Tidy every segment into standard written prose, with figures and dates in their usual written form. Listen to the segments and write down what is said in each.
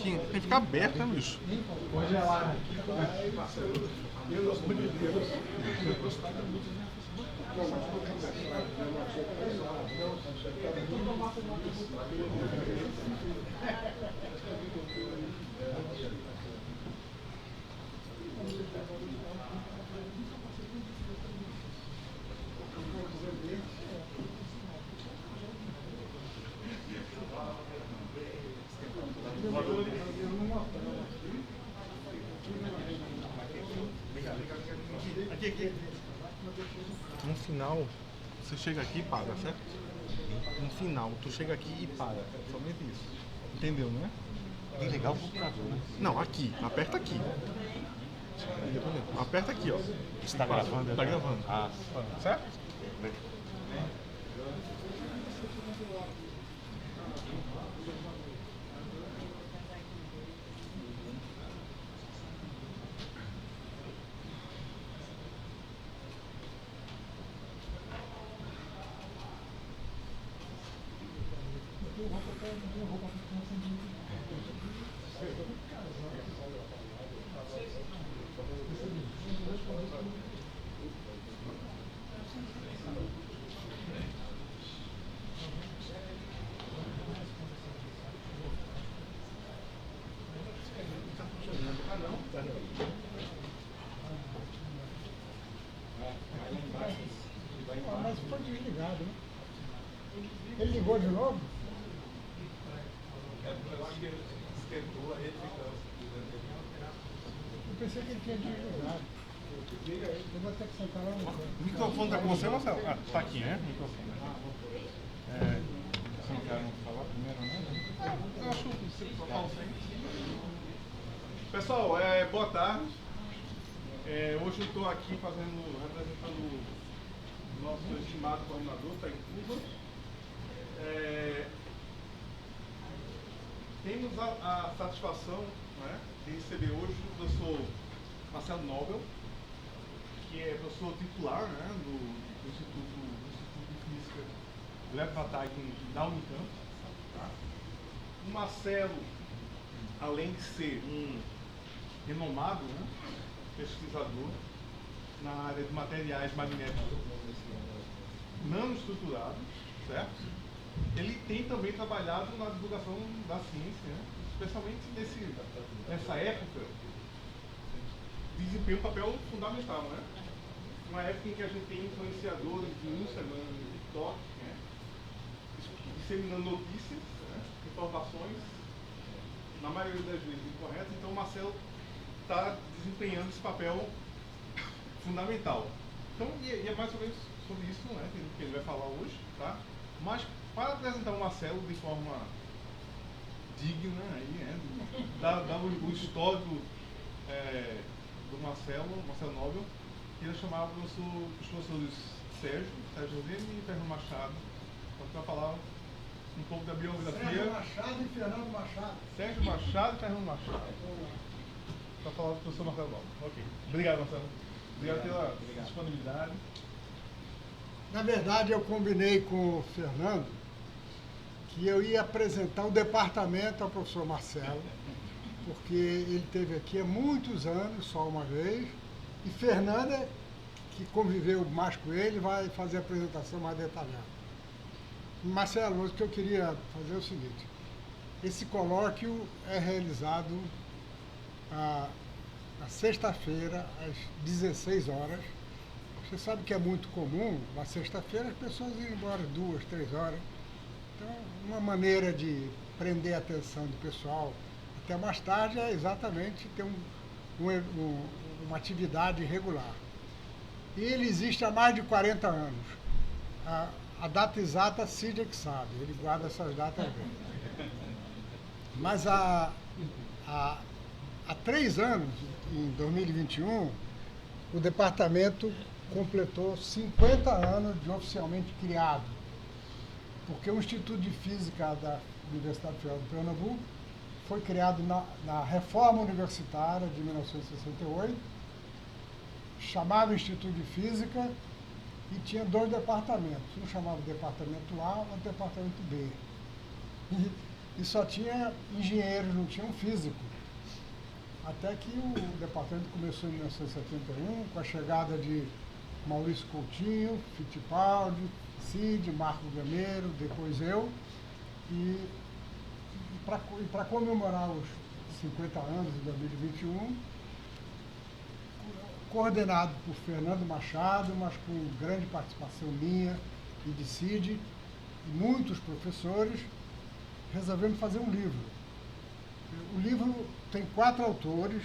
aqui. Tem que ficar aberto, né, bicho? Hoje é lá. Aqui. No final, você chega aqui e para, certo? No final, tu chega aqui e para. Somente isso. Entendeu, né? E legal o computador, né? Não, aqui. Aperta aqui. Aperta aqui, ó. Está gravando? Tá gravando. Ah, certo? Mas foi desligado, né? Ele ligou de novo? Eu pensei que ele tinha desligado. Eu vou ter que sentar lá no canto. O microfone tá com você, Marcelo? Ah, tá aqui, né? O microfone. Vocês não querem falar primeiro, né? Eu acho que você pode falar sem. Pessoal, boa tarde. Hoje eu estou aqui representando o nosso estimado coordenador, está em Cuba. Temos a satisfação, né, de receber hoje o professor Marcelo Nobel, que é professor titular, né, do Instituto de Física Gleb Vatag da Unicamp. Tá? O Marcelo, além de ser um renomado, né, pesquisador na área de materiais magnéticos nanoestruturados, certo? Ele tem também trabalhado na divulgação da ciência, né? Especialmente nessa época, desempenha um papel fundamental, né? Uma época em que a gente tem influenciadores de Instagram, de TikTok, né? Disseminando notícias, né? Informações, na maioria das vezes incorretas. Então o Marcelo está desempenhando esse papel fundamental. Então, e é mais ou menos sobre isso, né, que ele vai falar hoje, tá? Mas para apresentar o Marcelo de forma digna, aí, né, dar o histórico do Marcelo Nobel, queria chamar os professores Sérgio Rodrigues e Fernando Machado para falar um pouco da biografia. Sérgio Machado e Fernando Machado. Sérgio Machado e Fernando Machado. Para falar do professor Marcelo Nobel. Ok. Obrigado, Marcelo. Obrigado pela disponibilidade. Na verdade, eu combinei com o Fernando que eu ia apresentar o departamento ao professor Marcelo, porque ele esteve aqui há muitos anos, só uma vez, e Fernanda, que conviveu mais com ele, vai fazer a apresentação mais detalhada. Marcelo, o que eu queria fazer é o seguinte: esse colóquio é realizado na sexta-feira, às 16 horas. Você sabe que é muito comum, na sexta-feira, as pessoas irem embora 2, 3 horas. Então, uma maneira de prender a atenção do pessoal até mais tarde é exatamente ter uma atividade regular. E ele existe há mais de 40 anos. A data exata, Cid é que sabe, ele guarda essas datas bem. Mas há 3 anos, em 2021, o departamento completou 50 anos de oficialmente criado, porque o Instituto de Física da Universidade Federal de Pernambuco foi criado na reforma universitária de 1968, chamava Instituto de Física e tinha 2 departamentos, um chamava Departamento A e o Departamento B. e só tinha engenheiros, não tinha um físico. Até que o departamento começou em 1971, com a chegada de Maurício Coutinho, Fittipaldi, Cid, Marco Gameiro, depois eu. E para comemorar os 50 anos de 2021, coordenado por Fernando Machado, mas com grande participação minha e de Cid, e muitos professores, resolvemos fazer um livro. O livro tem 4 autores,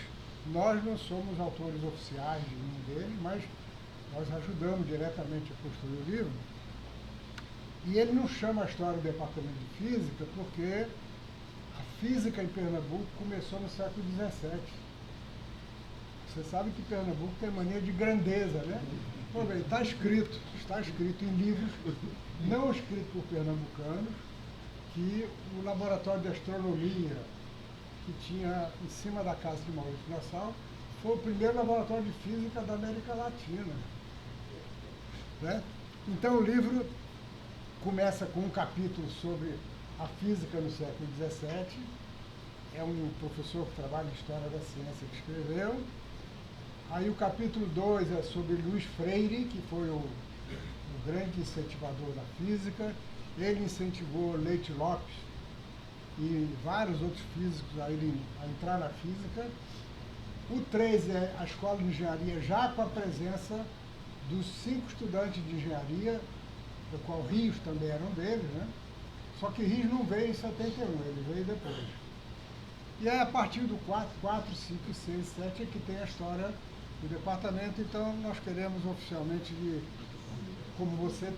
nós não somos autores oficiais de nenhum deles, mas nós ajudamos diretamente a construir o livro. E ele não chama a história do departamento de física porque a física em Pernambuco começou no século XVII. Você sabe que Pernambuco tem mania de grandeza, né? Pô, bem, está escrito em livros, não escritos por pernambucanos, que o laboratório de astronomia que tinha em cima da casa de Maurício Nassau foi o primeiro laboratório de física da América Latina. Né? Então o livro começa com um capítulo sobre a física no século XVII, é um professor que trabalha em História da Ciência que escreveu. Aí o capítulo 2 é sobre Luiz Freire, que foi o grande incentivador da física. Ele incentivou Leite Lopes e vários outros físicos a entrar na física. O 3 é a Escola de Engenharia, já com a presença dos 5 estudantes de engenharia, do qual Rios também era um deles, né? Só que Rios não veio em 71, ele veio depois. E aí, a partir do 4, 5, 6, 7 é que tem a história do departamento. Então, nós queremos oficialmente, como você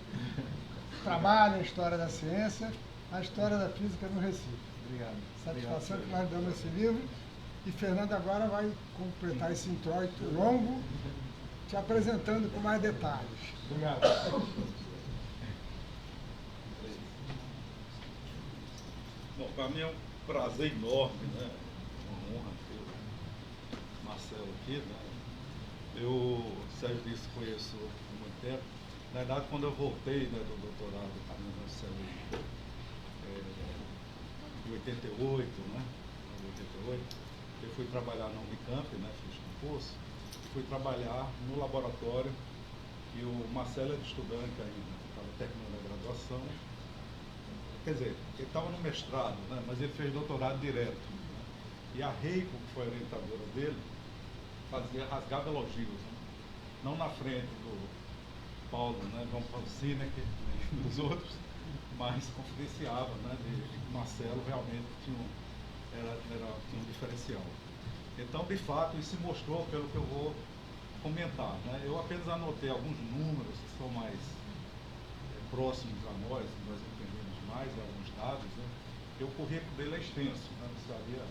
trabalha a história da ciência, a história da física no Recife. Obrigado. Satisfação que nós damos esse livro. E Fernando agora vai completar esse introito longo, te apresentando com mais detalhes. Obrigado. Bom, para mim é um prazer enorme, né? Uma honra ter o Marcelo aqui, né? Eu, Sérgio disse, conheço há muito tempo. Na verdade, quando eu voltei, né, do doutorado no Marcelo, em 88, né? Em 88, eu fui trabalhar na Unicamp, né? Fiz concurso, fui trabalhar no laboratório e o Marcelo era estudante ainda, estava terminando a graduação. Quer dizer, ele estava no mestrado, né, mas ele fez doutorado direto. Né? E a Reiko, que foi a orientadora dele, rasgava elogios. Né? Não na frente do Paulo, né, João Paulo Sinek, nem dos outros, mas confidenciava, né, de que o Marcelo realmente tinha um diferencial. Então, de fato, isso se mostrou pelo que eu vou comentar. Né? Eu apenas anotei alguns números que são mais próximos a nós entendemos mais, alguns dados, né? Porque o currículo dele é extenso, né? Não precisaria,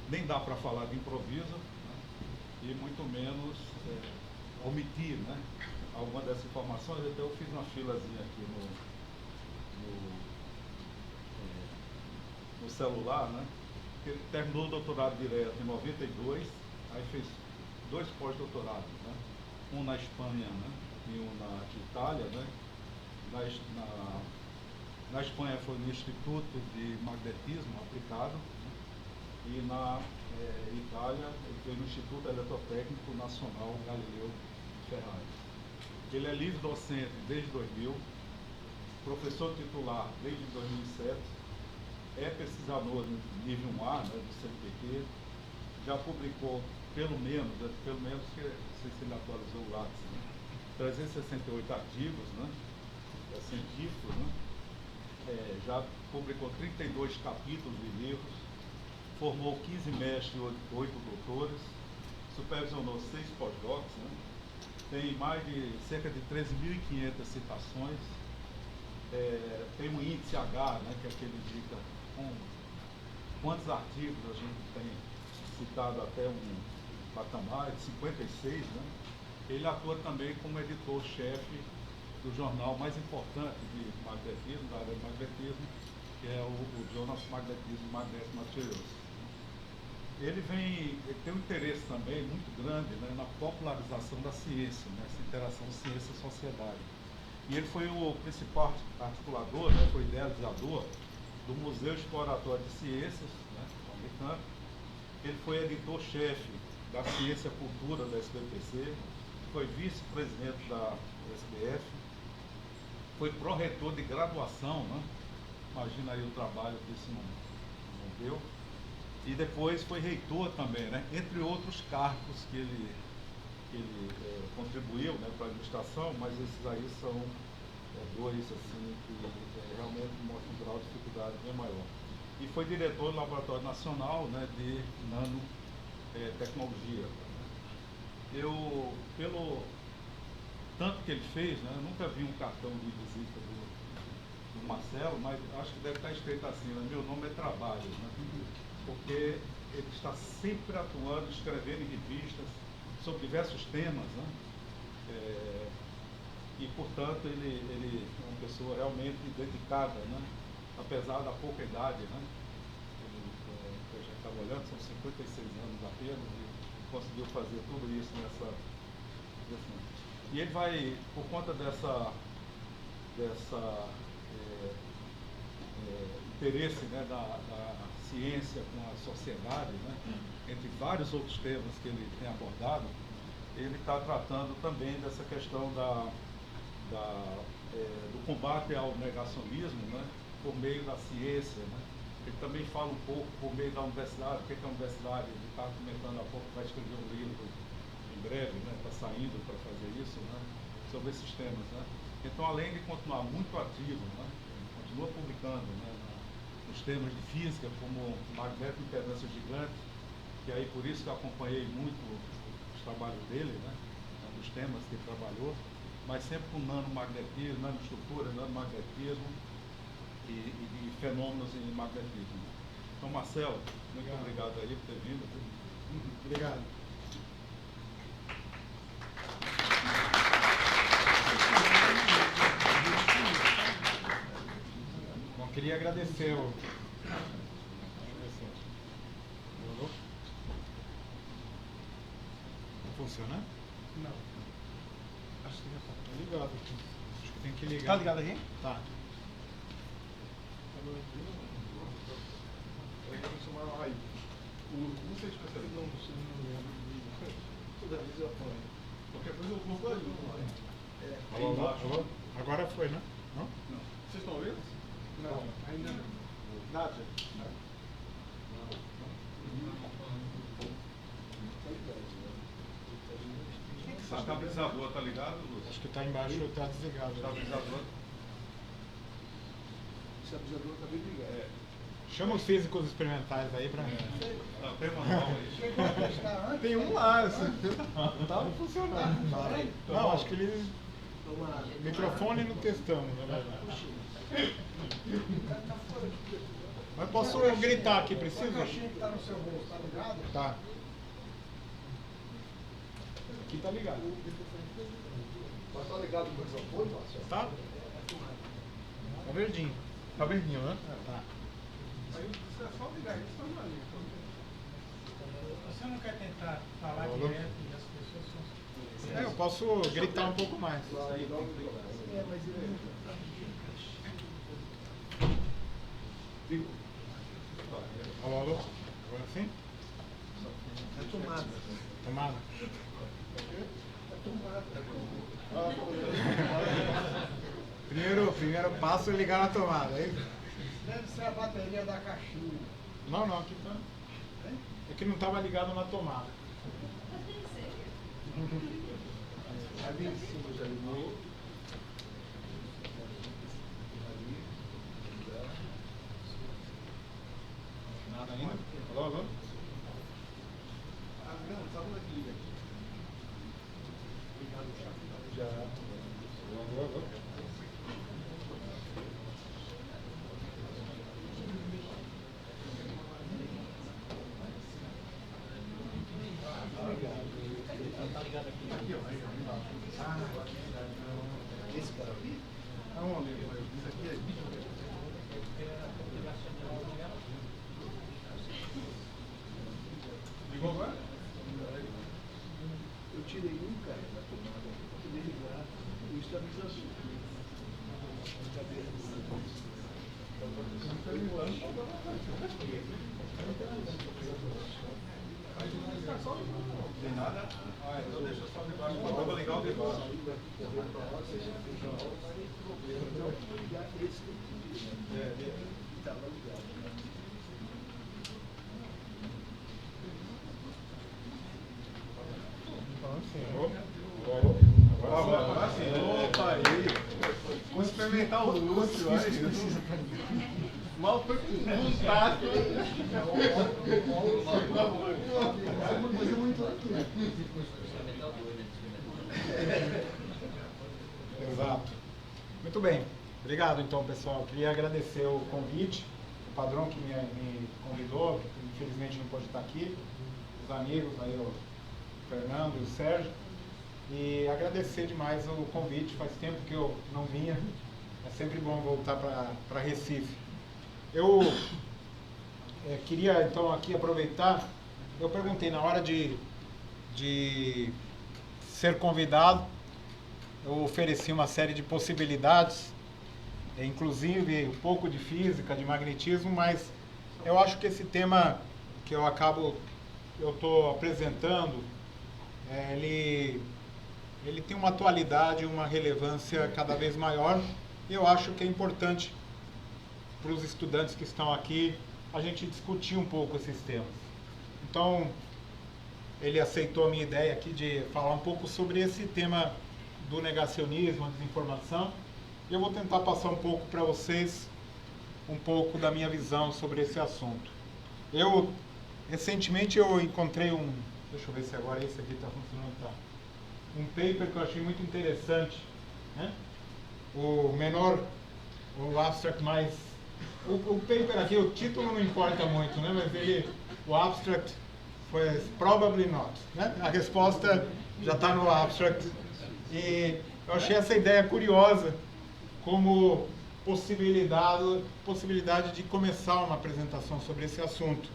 nem dá para falar de improviso, né? E muito menos omitir, né? Alguma dessas informações. Até eu fiz uma filazinha aqui no celular, né? Ele terminou o doutorado direto em 92, aí fez 2 pós-doutorados, né? Um na Espanha, né? E um na Itália, né? Na Espanha foi no Instituto de Magnetismo Aplicado, né? E na Itália foi no Instituto Eletrotécnico Nacional Galileu Ferrari. Ele é livre docente desde 2000, professor titular desde 2007, é pesquisador no nível 1A, né, do CNPq, já publicou pelo menos que se ele atualizou o Lattes, né, 368 artigos, né, científicos, né, já publicou 32 capítulos de livros, formou 15 mestres e 8 doutores, supervisionou 6 pós-docs, né, tem mais de cerca de 13.500 citações, tem um índice H, né, que é aquele indica quantos artigos a gente tem citado até um patamar de 56, né? Ele atua também como editor-chefe do jornal mais importante de magnetismo, da área de magnetismo, que é o Journal of Magnetism Magnetic Materials. Ele tem um interesse também muito grande, né, na popularização da ciência, né, essa interação ciência-sociedade. E ele foi o principal articulador, né, foi idealizador do Museu Exploratório de Ciências, né, americano. Ele foi editor-chefe da Ciência e Cultura da SBPC, foi vice-presidente da SBF, foi pró-reitor de graduação, né? Imagina aí o trabalho que isso não deu. E depois foi reitor também, né? Entre outros cargos que ele contribuiu, né, para a administração, mas esses aí são dois assim, que realmente mostram um grau de dificuldade bem maior. E foi diretor do Laboratório Nacional, né, de Nanotecnologia. Eu, pelo tanto que ele fez, né, eu nunca vi um cartão de visita do Marcelo, mas acho que deve estar escrito assim, né, meu nome é trabalho, né, porque ele está sempre atuando, escrevendo em revistas sobre diversos temas, né, e, portanto, ele é uma pessoa realmente dedicada, né, apesar da pouca idade, né, eu já estava olhando, são 56 anos apenas, e conseguiu fazer tudo isso nessa. E ele vai, por conta dessa interesse, né, da ciência com a sociedade, né, entre vários outros temas que ele tem abordado, ele está tratando também dessa questão do combate ao negacionismo, né, por meio da ciência, né. Ele também fala um pouco por meio da universidade, o que é a universidade, ele está comentando há pouco, vai escrever um livro em breve, né, está saindo para fazer isso, né, sobre esses temas, né. Então, além de continuar muito ativo, né, continua publicando, né, nos temas de física, como magneto de impedância gigante, que aí por isso que eu acompanhei muito os trabalhos dele, né, dos temas que ele trabalhou, mas sempre com nanomagnetismo, nanoestrutura, nanomagnetismo e fenômenos em magnetismo. Então, Marcelo, muito obrigado aí por ter vindo. Obrigado. Bom, queria agradecer o... Funciona? Não. Acho que já está ligado aqui. Acho que tem que ligar. Tá ligado aqui? Tá. Você é especialista? Não lembro. Toda vez eu apanho. Qualquer coisa eu vou fazer. Alô, alô, alô? Agora foi, né? Não? Não. Vocês estão ouvindo? Não, ainda não. Nada. O estabilizador está ligado, Lúcio? Acho que está embaixo, está desligado. Estabilizador. O estabilizador está bem ligado. Chama os físicos experimentais aí para... Não, tem manual aí. Chegou a testar antes? Tem um lá, não estava funcionando. Não, acho que eles... Microfone não testamos, na verdade. Mas posso gritar aqui, precisa? A caixinha que está no seu bolso, está ligado? Tá. Aqui tá ligado. Mas está ligado no microfone, Marcelo? Tá? Tá verdinho. Tá verdinho, né? Tá. Aí você é só ligar isso, está na linha. Você não quer tentar falar Alô? direto e as pessoas são... Eu posso gritar um pouco mais. Alô, alô? Agora sim? É tomada. Tomada? Primeiro passo é ligar na tomada, é isso? Deve ser a bateria da caixinha. Não, aqui tá. É que não estava ligado na tomada. Ali em cima já ligou. Nada ainda? Alô, alô? Ah, não, sabe onde é que liga? Já. Alô, alô? Esse cara ali? Aonde? Isso aqui é vídeo. Ligou agora? Eu tirei um cara da tomada para poder ligar o estabilizador. Tem nada? Ah, então deixa eu só ligar. Eu vou ligar o debate. Agora sim. Opa, aí. Vamos experimentar o lúcio. Mal foi contato. Exato. Muito bem. Obrigado, então, pessoal. Queria agradecer o convite, o Padrão que me convidou, que infelizmente não pôde estar aqui, os amigos aí, o Fernando e o Sérgio, e agradecer demais o convite. Faz tempo que eu não vinha, é sempre bom voltar para Recife. Eu queria, então, aqui aproveitar, eu perguntei na hora de ser convidado, eu ofereci uma série de possibilidades, inclusive um pouco de física, de magnetismo, mas eu acho que esse tema que eu estou apresentando, ele tem uma atualidade, uma relevância cada vez maior, e eu acho que é importante para os estudantes que estão aqui a gente discutir um pouco esses temas. Então, ele aceitou a minha ideia aqui de falar um pouco sobre esse tema do negacionismo, a desinformação, e eu vou tentar passar um pouco para vocês um pouco da minha visão sobre esse assunto. Recentemente eu encontrei deixa eu ver se agora esse aqui está funcionando, tá? Um paper que eu achei muito interessante, né? O abstract mais... O paper aqui, o título não importa muito, né? Mas o abstract foi probably not, né? A resposta já está no abstract. E eu achei essa ideia curiosa como possibilidade de começar uma apresentação sobre esse assunto,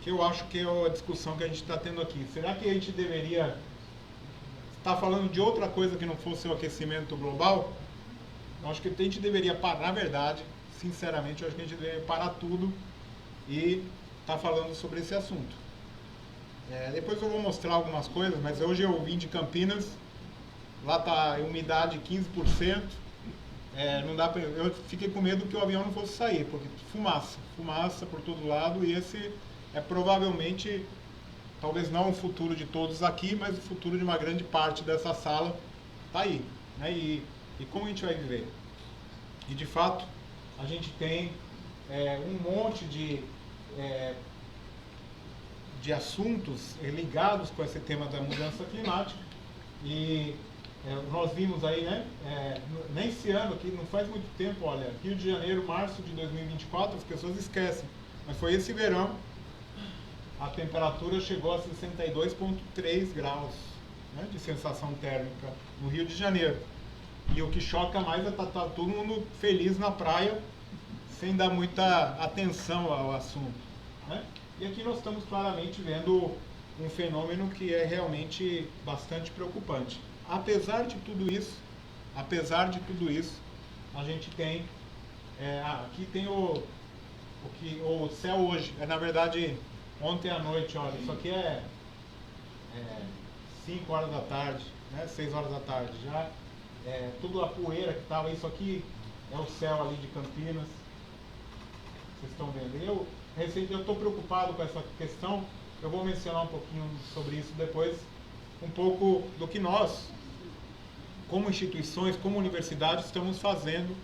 que eu acho que é a discussão que a gente está tendo aqui. Será que a gente deveria estar falando de outra coisa que não fosse o aquecimento global? Eu acho que a gente deveria parar, na verdade, sinceramente, eu acho que a gente deveria parar tudo e estar falando sobre esse assunto. Depois eu vou mostrar algumas coisas, mas hoje eu vim de Campinas, lá está a umidade 15%, não dá pra, eu fiquei com medo que o avião não fosse sair, porque fumaça por todo lado, e esse é provavelmente, talvez não o futuro de todos aqui, mas o futuro de uma grande parte dessa sala está aí, né? E como a gente vai viver? E de fato, a gente tem um monte de assuntos ligados com esse tema da mudança climática, e nós vimos aí, né, nesse ano, que não faz muito tempo, olha, Rio de Janeiro, março de 2024, as pessoas esquecem, mas foi esse verão, a temperatura chegou a 62,3 graus, né, de sensação térmica no Rio de Janeiro. E o que choca mais é estar todo mundo feliz na praia, sem dar muita atenção ao assunto, né? E aqui nós estamos claramente vendo um fenômeno que é realmente bastante preocupante. Apesar de tudo isso, a gente tem, aqui tem o céu hoje, na verdade, ontem à noite, olha, isso aqui é 5 horas da tarde, né, 6 horas da tarde, já tudo a poeira que estava, isso aqui é o céu ali de Campinas, vocês estão vendo. Eu estou preocupado com essa questão, eu vou mencionar um pouquinho sobre isso depois, um pouco do que nós, como instituições, como universidades, estamos fazendo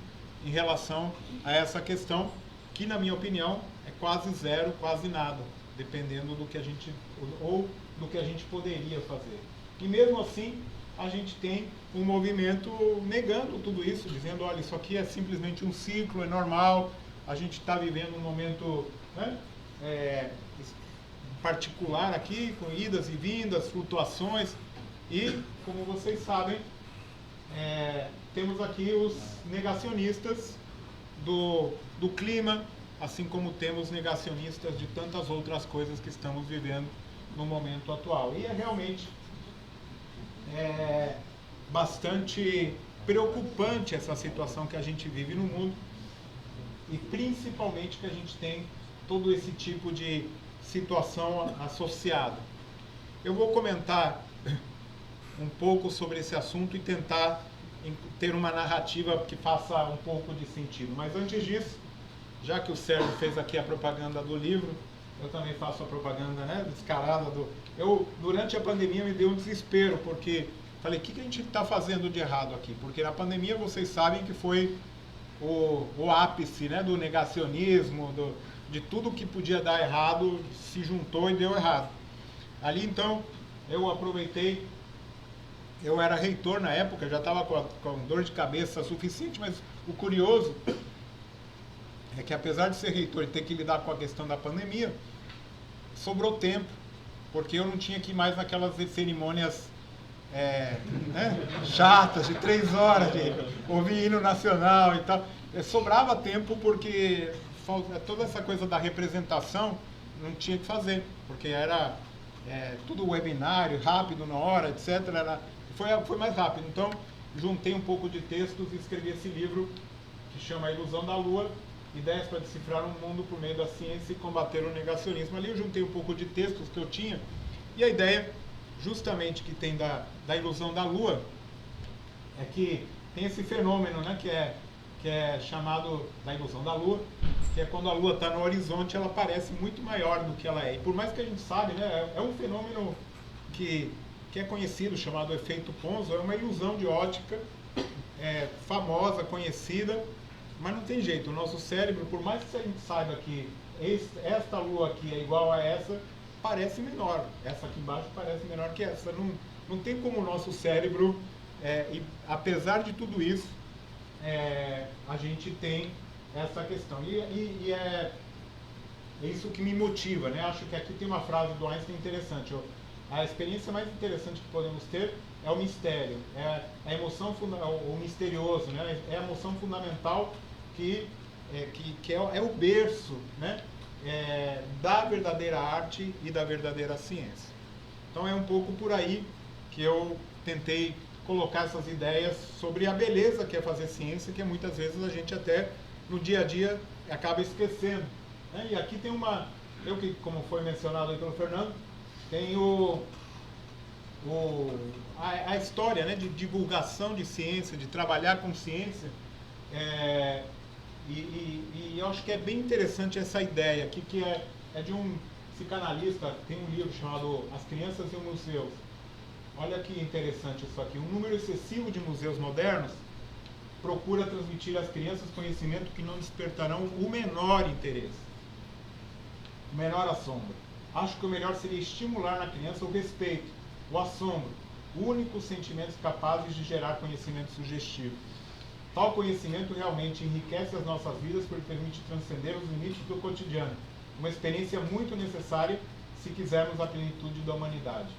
em relação a essa questão, que na minha opinião é quase zero, quase nada, dependendo do que a gente, ou do que a gente poderia fazer. E mesmo assim, a gente tem um movimento negando tudo isso, dizendo, olha, isso aqui é simplesmente um ciclo, é normal, a gente está vivendo um momento, né, particular aqui, com idas e vindas, flutuações, e, como vocês sabem, temos aqui os negacionistas do clima, assim como temos negacionistas de tantas outras coisas que estamos vivendo no momento atual. E é realmente bastante preocupante essa situação que a gente vive no mundo. e principalmente que a gente tem todo esse tipo de situação associada. Eu vou comentar um pouco sobre esse assunto e tentar ter uma narrativa que faça um pouco de sentido. Mas antes disso, já que o Sérgio fez aqui a propaganda do livro, eu também faço a propaganda, né, descarada do... durante a pandemia me deu um desespero, porque falei, o que a gente está fazendo de errado aqui? Porque na pandemia vocês sabem que foi o ápice, né, do negacionismo, de tudo que podia dar errado, se juntou e deu errado. Ali então, eu aproveitei, eu era reitor na época, já estava com dor de cabeça suficiente, mas o curioso é que apesar de ser reitor e ter que lidar com a questão da pandemia, sobrou tempo, porque eu não tinha que ir mais naquelas cerimônias chatas, de 3 horas, de ouvir hino nacional e tal. Sobrava tempo porque toda essa coisa da representação não tinha que fazer, porque era tudo webinário, rápido na hora, etc. Foi mais rápido. Então, juntei um pouco de textos e escrevi esse livro que chama A Ilusão da Lua, Ideias para Decifrar um Mundo por Meio da Ciência e Combater o Negacionismo. Ali eu juntei um pouco de textos que eu tinha, e a ideia, justamente, que tem da ilusão da Lua, é que tem esse fenômeno, né, que é chamado da ilusão da Lua, que é quando a Lua está no horizonte, ela parece muito maior do que ela é. E por mais que a gente sabe, né, é um fenômeno que é conhecido, chamado efeito Ponzo, é uma ilusão de ótica famosa, conhecida, mas não tem jeito. O nosso cérebro, por mais que a gente saiba que esta Lua aqui é igual a essa, parece menor. Essa aqui embaixo parece menor que essa. Não tem como o nosso cérebro, e apesar de tudo isso, a gente tem essa questão. E é isso que me motiva, né? Acho que aqui tem uma frase do Einstein interessante. A experiência mais interessante que podemos ter é o mistério, é a emoção, o misterioso, né? É a emoção fundamental que é o berço, né? Da verdadeira arte e da verdadeira ciência. Então é um pouco por aí que eu tentei colocar essas ideias sobre a beleza que é fazer ciência, que muitas vezes a gente até no dia a dia acaba esquecendo, né? E aqui tem como foi mencionado aí pelo Fernando, tem a história, né, de divulgação de ciência, de trabalhar com ciência, e eu acho que é bem interessante essa ideia aqui, que é de um psicanalista, tem um livro chamado As Crianças e os Museus. Olha que interessante isso aqui. Um número excessivo de museus modernos procura transmitir às crianças conhecimento que não despertarão o menor interesse, o menor assombro. Acho que o melhor seria estimular na criança o respeito, o assombro, únicos sentimentos capazes de gerar conhecimento sugestivo. Tal conhecimento realmente enriquece as nossas vidas porque permite transcender os limites do cotidiano. Uma experiência muito necessária se quisermos a plenitude da humanidade.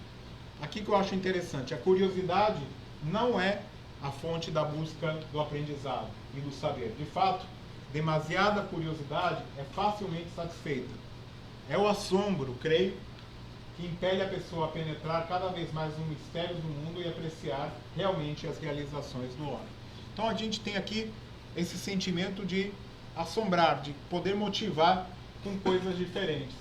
Aqui que eu acho interessante, a curiosidade não é a fonte da busca do aprendizado e do saber. De fato, demasiada curiosidade é facilmente satisfeita. É o assombro, creio, que impele a pessoa a penetrar cada vez mais nos mistérios do mundo e apreciar realmente as realizações do homem. Então a gente tem aqui esse sentimento de assombrar, de poder motivar com coisas diferentes.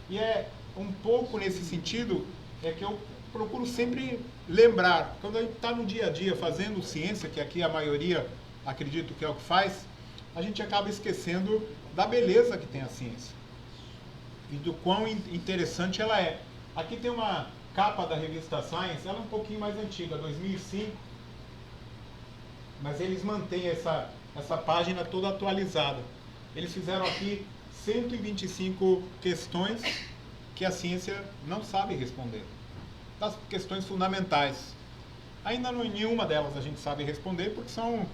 E é um pouco nesse sentido que eu procuro sempre lembrar, quando a gente está no dia a dia fazendo ciência, que aqui a maioria acredito que é o que faz, a gente acaba esquecendo da beleza que tem a ciência e do quão interessante ela é. Aqui tem uma capa da revista Science, ela é um pouquinho mais antiga, 2005, mas eles mantêm essa página toda atualizada. Eles fizeram aqui 125 questões que a ciência não sabe responder. Das questões fundamentais. Ainda não, nenhuma delas a gente sabe responder, porque são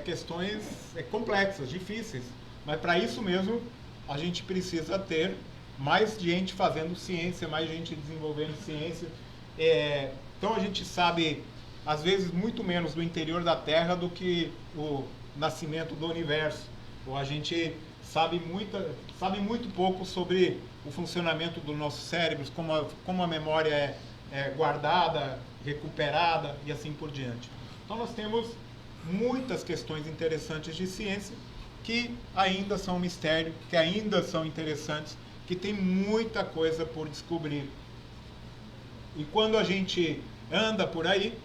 questões complexas, difíceis. Mas para isso mesmo, a gente precisa ter mais gente fazendo ciência, mais gente desenvolvendo ciência. Então a gente sabe, às vezes, muito menos do interior da Terra do que o nascimento do universo. Ou a gente sabe muito pouco sobre o funcionamento dos nossos cérebros, como a memória é guardada, recuperada e assim por diante. Então nós temos muitas questões interessantes de ciência que ainda são um mistério, que ainda são interessantes, que tem muita coisa por descobrir. E quando a gente anda por aí,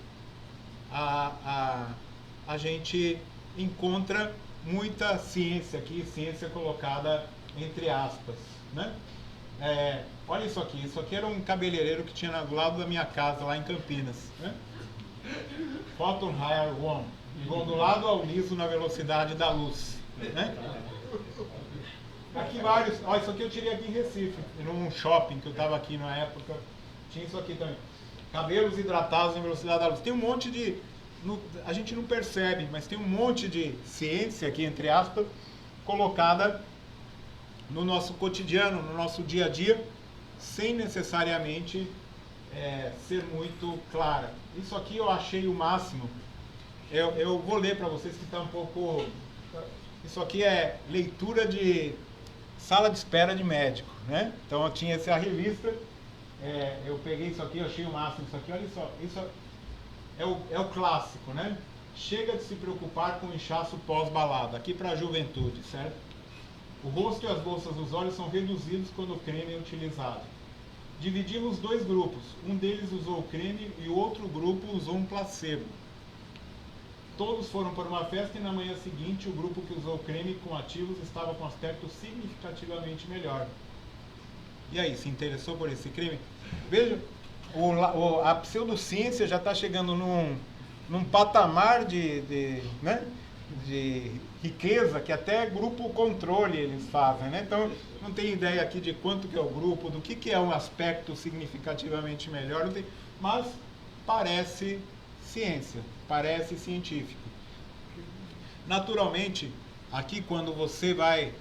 a gente encontra muita ciência aqui, ciência colocada entre aspas, né? Olha isso aqui era um cabeleireiro que tinha do lado da minha casa, lá em Campinas, né? Photon Higher One, ondulado ao liso na velocidade da luz, né? Aqui vários, ó, isso aqui eu tirei aqui em Recife, num shopping que eu estava aqui na época, tinha isso aqui também. Cabelos hidratados na velocidade da luz. Tem um monte de, a gente não percebe, mas tem um monte de ciência aqui, entre aspas, colocada no nosso cotidiano, no nosso dia a dia, sem necessariamente ser muito clara. Isso aqui eu achei o máximo. Eu vou ler para vocês que está um pouco... Isso aqui é leitura de sala de espera de médico, né? Então eu tinha essa revista, eu peguei isso aqui, eu achei o máximo. Isso aqui, olha só, isso é o clássico, né? Chega de se preocupar com o inchaço pós-balada, aqui para a juventude, certo? O rosto e as bolsas dos olhos são reduzidos quando o creme é utilizado. Dividimos dois grupos, um deles usou o creme e o outro grupo usou um placebo. Todos foram para uma festa e na manhã seguinte o grupo que usou o creme com ativos estava com aspecto significativamente melhor. E aí, se interessou por esse creme? Veja, a pseudociência já está chegando num patamar de riqueza que até grupo controle eles fazem, né? Então, não tem ideia aqui de quanto que é o grupo, do que é um aspecto significativamente melhor, mas parece ciência, parece científico. Naturalmente, aqui quando você vai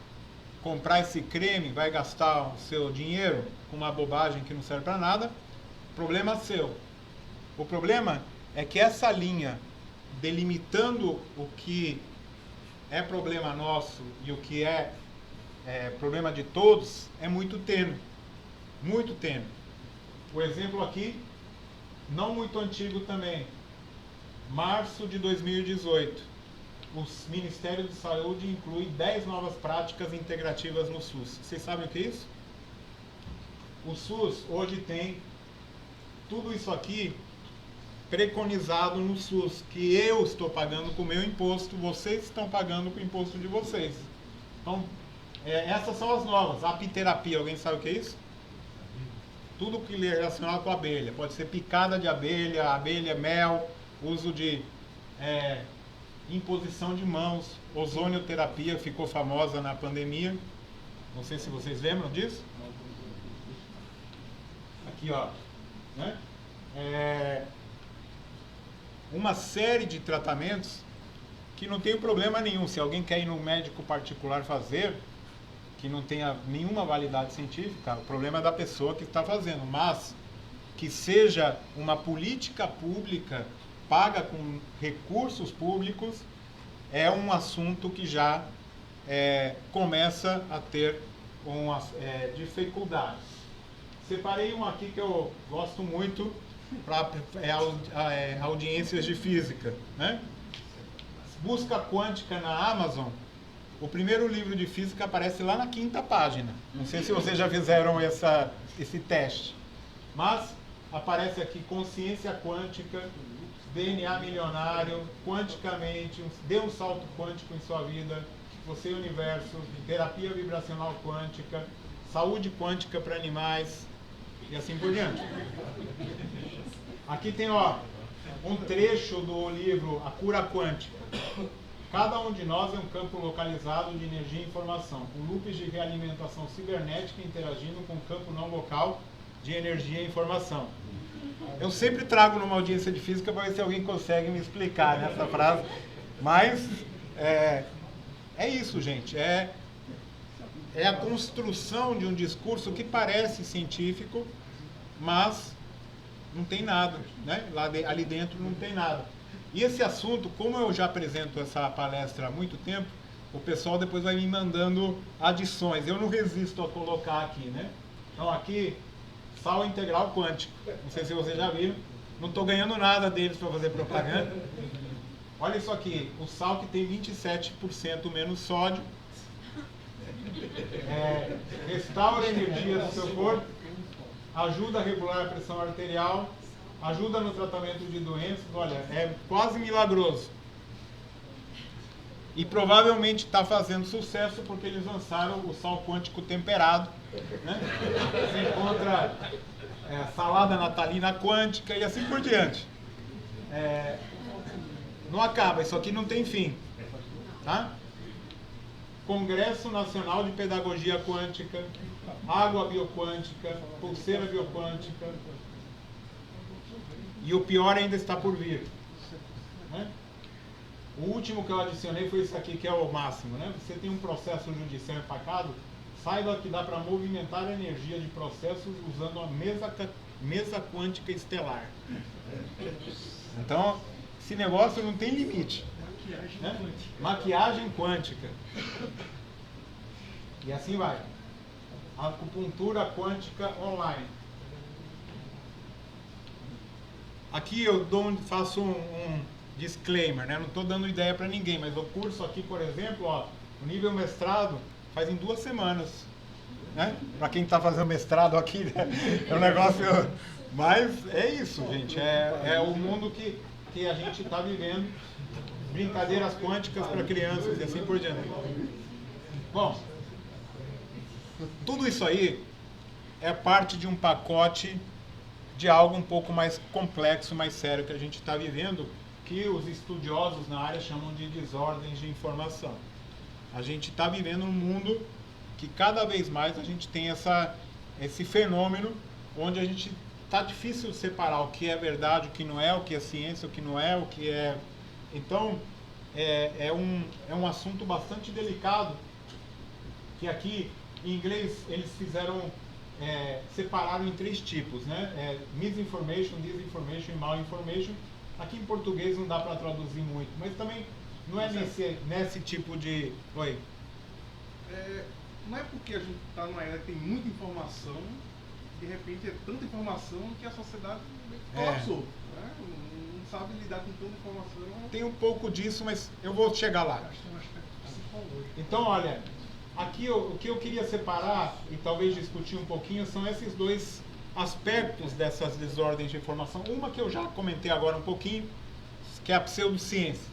comprar esse creme, vai gastar o seu dinheiro com uma bobagem que não serve para nada, problema seu. O problema é que essa linha delimitando o que é problema nosso e o que é problema de todos é muito tênue, muito tênue. O exemplo aqui, não muito antigo também, março de 2018, o Ministério de Saúde inclui 10 novas práticas integrativas no SUS. Vocês sabem o que é isso? O SUS hoje tem tudo isso aqui preconizado no SUS, que eu estou pagando com o meu imposto, vocês estão pagando com o imposto de vocês. Então, essas são as novas. Apiterapia, alguém sabe o que é isso? Tudo que é relacionado com a abelha. Pode ser picada de abelha, mel, uso de imposição de mãos, ozonioterapia, ficou famosa na pandemia. Não sei se vocês lembram disso. Aqui, ó. Né? Uma série de tratamentos que não tem problema nenhum. Se alguém quer ir no médico particular fazer, que não tenha nenhuma validade científica, o problema é da pessoa que está fazendo. Mas que seja uma política pública paga com recursos públicos, é um assunto que já começa a ter dificuldades. Separei um aqui que eu gosto muito para audiências de física, né? Busca quântica na Amazon. O primeiro livro de física aparece lá na 5ª página. Não sei se vocês já fizeram esse teste. Mas aparece aqui consciência quântica, DNA milionário, quanticamente, dê um salto quântico em sua vida, você e o universo, terapia vibracional quântica, saúde quântica para animais e assim por diante. Aqui tem um trecho do livro A Cura Quântica. Cada um de nós é um campo localizado de energia e informação, com loops de realimentação cibernética interagindo com o campo não local de energia e informação. Eu sempre trago numa audiência de física para ver se alguém consegue me explicar nessa frase, mas é isso, gente. É a construção de um discurso que parece científico, mas não tem nada, né? Ali dentro não tem nada. E esse assunto, como eu já apresento essa palestra há muito tempo, o pessoal depois vai me mandando adições. Eu não resisto a colocar aqui, né? Então aqui, sal integral quântico. Não sei se vocês já viram. Não estou ganhando nada deles para fazer propaganda. Olha isso aqui, o sal que tem 27% menos sódio, restaura a energia do seu corpo, ajuda a regular a pressão arterial, ajuda no tratamento de doenças, olha, é quase milagroso. E provavelmente está fazendo sucesso porque eles lançaram o sal quântico temperado, né? Você encontra salada natalina quântica e assim por diante. Não acaba, isso aqui não tem fim, tá? Congresso Nacional de Pedagogia Quântica, água bioquântica, pulseira bioquântica, e o pior ainda está por vir, né? O último que eu adicionei foi esse aqui, que é o máximo, né? Você tem um processo judicial empacado, saiba que dá para movimentar a energia de processos usando a mesa quântica estelar. Então, esse negócio não tem limite. Né? Maquiagem quântica. E assim vai. Acupuntura quântica online. Aqui eu faço um disclaimer, né? Não estou dando ideia para ninguém, mas o curso aqui, por exemplo, ó, o nível mestrado faz em 2 semanas. Né? Para quem está fazendo mestrado aqui, né? É um negócio... Mas é isso, gente. É o mundo que a gente está vivendo. Brincadeiras quânticas para crianças e assim por diante. Bom, tudo isso aí é parte de um pacote de algo um pouco mais complexo, mais sério que a gente está vivendo, que os estudiosos na área chamam de desordens de informação. A gente está vivendo um mundo que cada vez mais a gente tem esse fenômeno onde a gente está difícil separar o que é verdade, o que não é, o que é ciência, o que não é, o que é... Então, é um assunto bastante delicado, que aqui, em inglês, eles separaram em 3 tipos, né? Misinformation, disinformation e malinformation. Aqui em português não dá para traduzir muito, mas também não é nesse tipo de... Oi? Não é porque a gente está numa era que tem muita informação, de repente é tanta informação que a sociedade colapsou. Né? Não sabe lidar com tanta informação. Tem um pouco disso, mas eu vou chegar lá. Então, olha, aqui o que eu queria separar e talvez discutir um pouquinho são esses 2 aspectos dessas desordens de informação. Uma que eu já comentei agora um pouquinho, que é a pseudociência.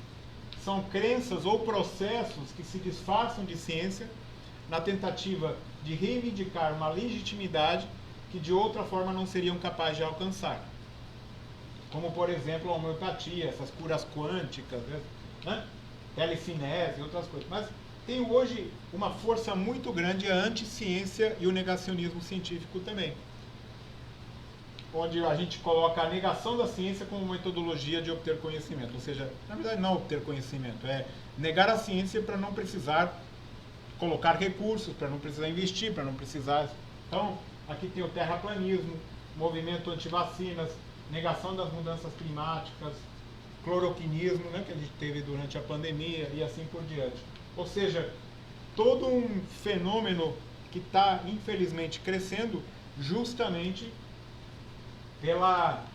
São crenças ou processos que se disfarçam de ciência na tentativa de reivindicar uma legitimidade que de outra forma não seriam capazes de alcançar. Como, por exemplo, a homeopatia, essas curas quânticas, né? Telecinese e outras coisas. Mas tem hoje uma força muito grande a anticiência e o negacionismo científico também, onde a gente coloca a negação da ciência como metodologia de obter conhecimento. Ou seja, na verdade não obter conhecimento, é negar a ciência para não precisar colocar recursos, para não precisar investir, para não precisar... Então, aqui tem o terraplanismo, movimento antivacinas, negação das mudanças climáticas, cloroquinismo, né, que a gente teve durante a pandemia e assim por diante. Ou seja, todo um fenômeno que está, infelizmente, crescendo justamente pela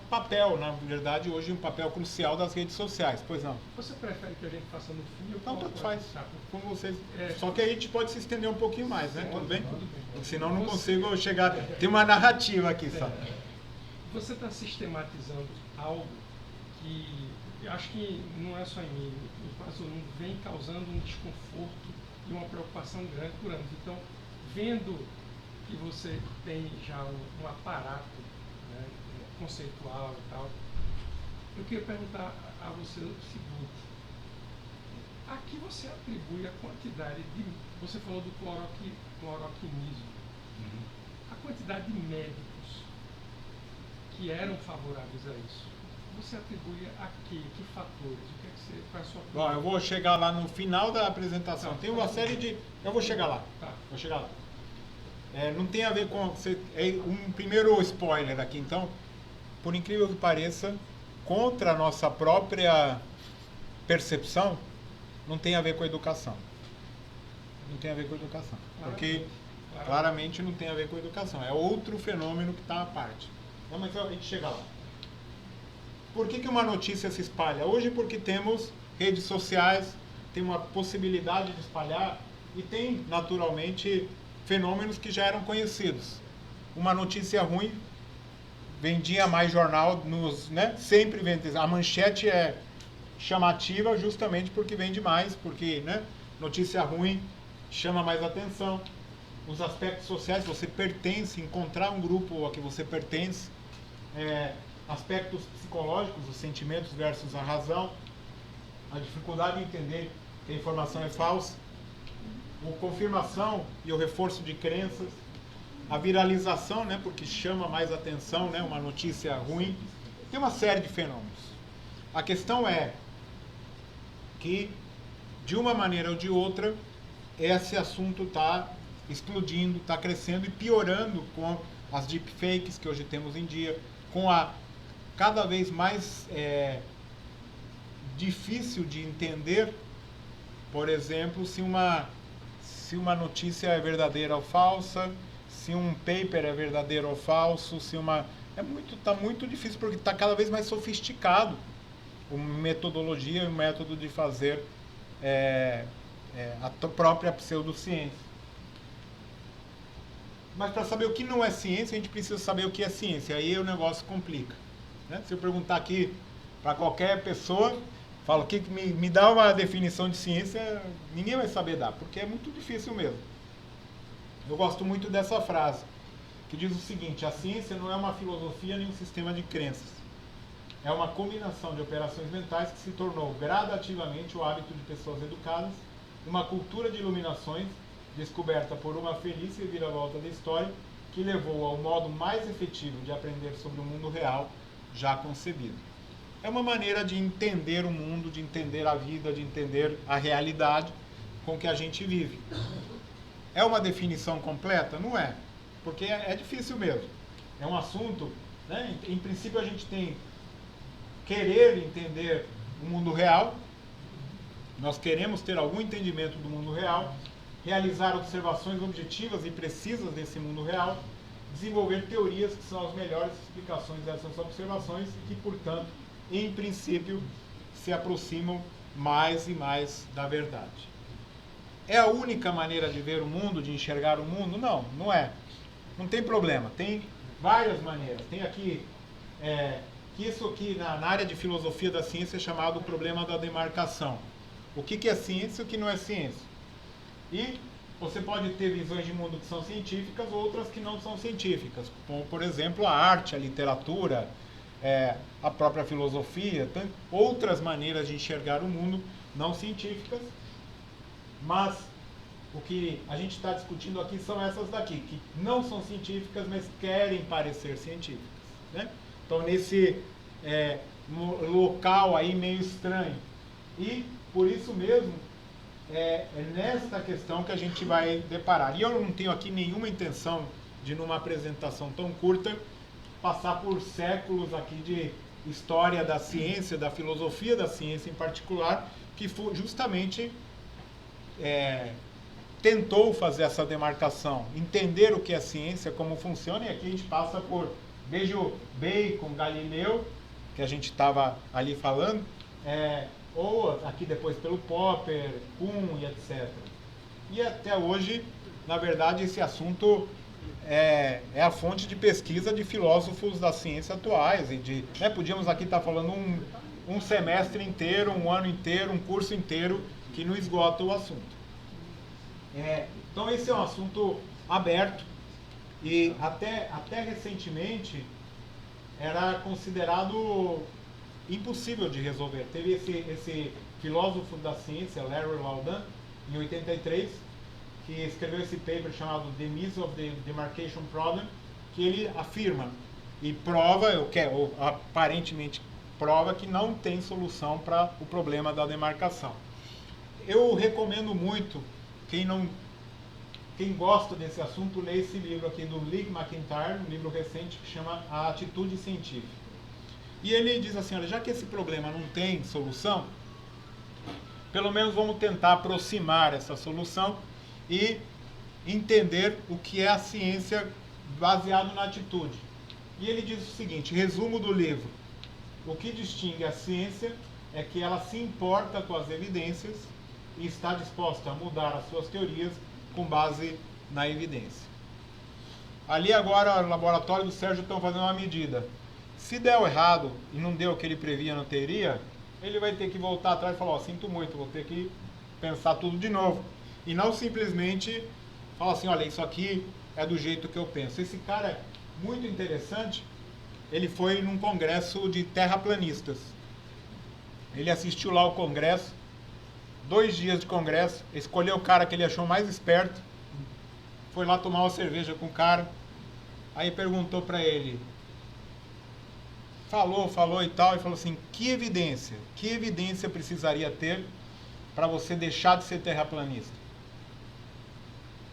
papel, na verdade, hoje um papel crucial das redes sociais. Pois não. Você prefere que a gente faça no fim ou Não, tanto faz. Tá. Com vocês. Só que a gente pode se estender um pouquinho mais, né? Tudo bem? Tudo bem. Porque senão não consigo chegar... Tem uma narrativa aqui só. Você está sistematizando algo que eu acho que não é só em mim, em quase todo mundo, vem causando um desconforto e uma preocupação grande por anos. Então, vendo que você tem já um aparato, né, conceitual e tal, eu queria perguntar a você o seguinte: a que você atribui a quantidade de... Você falou do cloroquinismo. A quantidade de médicos que eram favoráveis a isso, você atribui a quê? Que fatores? O que é que você... Qual é a sua opinião? Bom, eu vou chegar lá no final da apresentação. Tem uma série de... Eu vou chegar lá. Tá. Vou chegar lá. Não tem a ver com... Um primeiro spoiler aqui, então. Por incrível que pareça, contra a nossa própria percepção, não tem a ver com a educação. Não tem a ver com a educação. Porque claramente não tem a ver com a educação. É outro fenômeno que está à parte. Não, mas a gente chega lá. Por que uma notícia se espalha? Hoje porque temos redes sociais, tem uma possibilidade de espalhar e tem, naturalmente, fenômenos que já eram conhecidos. Uma notícia ruim vendia mais jornal, sempre vende. A manchete é chamativa justamente porque vende mais, porque notícia ruim chama mais atenção. Os aspectos sociais, você pertence, encontrar um grupo a que você pertence, aspectos psicológicos, os sentimentos versus a razão, a dificuldade de entender que a informação é falsa, a confirmação e o reforço de crenças, a viralização, porque chama mais atenção, uma notícia ruim, tem uma série de fenômenos. A questão é que, de uma maneira ou de outra, esse assunto está explodindo, está crescendo e piorando com as deepfakes que hoje temos em dia, com a cada vez mais difícil de entender, por exemplo, se uma notícia é verdadeira ou falsa, se um paper é verdadeiro ou falso, está muito difícil porque está cada vez mais sofisticado a metodologia e o método de fazer a própria pseudociência. Mas para saber o que não é ciência, a gente precisa saber o que é ciência. Aí o negócio complica. Se eu perguntar aqui para qualquer pessoa, falo que me dá uma definição de ciência, ninguém vai saber dar, porque é muito difícil mesmo. Eu gosto muito dessa frase, que diz o seguinte: a ciência não é uma filosofia nem um sistema de crenças. É uma combinação de operações mentais que se tornou gradativamente o hábito de pessoas educadas, uma cultura de iluminações descoberta por uma feliz reviravolta da história que levou ao modo mais efetivo de aprender sobre o mundo real já concebido. É uma maneira de entender o mundo, de entender a vida, de entender a realidade com que a gente vive. É uma definição completa? Não é, porque é difícil mesmo. É um assunto, em princípio a gente tem querer entender o mundo real, nós queremos ter algum entendimento do mundo real, realizar observações objetivas e precisas desse mundo real, desenvolver teorias que são as melhores explicações dessas observações e que, portanto, em princípio, se aproximam mais e mais da verdade. É a única maneira de ver o mundo, de enxergar o mundo? Não, não é. Não tem problema, tem várias maneiras. Tem aqui, isso aqui na área de filosofia da ciência é chamado o problema da demarcação. O que é ciência e o que não é ciência? E você pode ter visões de mundo que são científicas, outras que não são científicas, como, por exemplo, a arte, a literatura, a própria filosofia, outras maneiras de enxergar o mundo não científicas, mas o que a gente está discutindo aqui são essas daqui, que não são científicas, mas querem parecer científicas. Então, nesse local aí meio estranho. E, por isso mesmo, é nesta questão que a gente vai deparar. E eu não tenho aqui nenhuma intenção de, numa apresentação tão curta, passar por séculos aqui de história da ciência, da filosofia da ciência em particular, que justamente tentou fazer essa demarcação, entender o que é ciência, como funciona, e aqui a gente passa por, desde o Bacon, Galileu, que a gente estava ali falando, ou aqui depois pelo Popper, Kuhn e etc. E até hoje, na verdade, esse assunto é a fonte de pesquisa de filósofos da ciência atuais. E podíamos aqui estar falando um semestre inteiro, um ano inteiro, um curso inteiro, que não esgota o assunto. Então esse é um assunto aberto e até recentemente era considerado impossível de resolver. Teve esse filósofo da ciência, Larry Laudan, em 83, que escreveu esse paper chamado The Myth of the Demarcation Problem, que ele afirma e prova, ou aparentemente prova, que não tem solução para o problema da demarcação. Eu recomendo muito, quem gosta desse assunto, lê esse livro aqui do Lee McIntyre, um livro recente que chama A Atitude Científica. E ele diz assim, olha, já que esse problema não tem solução, pelo menos vamos tentar aproximar essa solução e entender o que é a ciência baseado na atitude. E ele diz o seguinte, resumo do livro: O que distingue a ciência é que ela se importa com as evidências e está disposta a mudar as suas teorias com base na evidência. Ali agora, no laboratório do Sérgio, estão fazendo uma medida. Se der errado e não deu o que ele previa na teoria, ele vai ter que voltar atrás e falar, ó, sinto muito, vou ter que pensar tudo de novo. E não simplesmente falar assim, olha, isso aqui é do jeito que eu penso. Esse cara é muito interessante, ele foi num congresso de terraplanistas. Ele assistiu lá o congresso, 2 dias de congresso, escolheu o cara que ele achou mais esperto, foi lá tomar uma cerveja com o cara, aí perguntou para ele, falou e tal, e falou assim, que evidência precisaria ter para você deixar de ser terraplanista?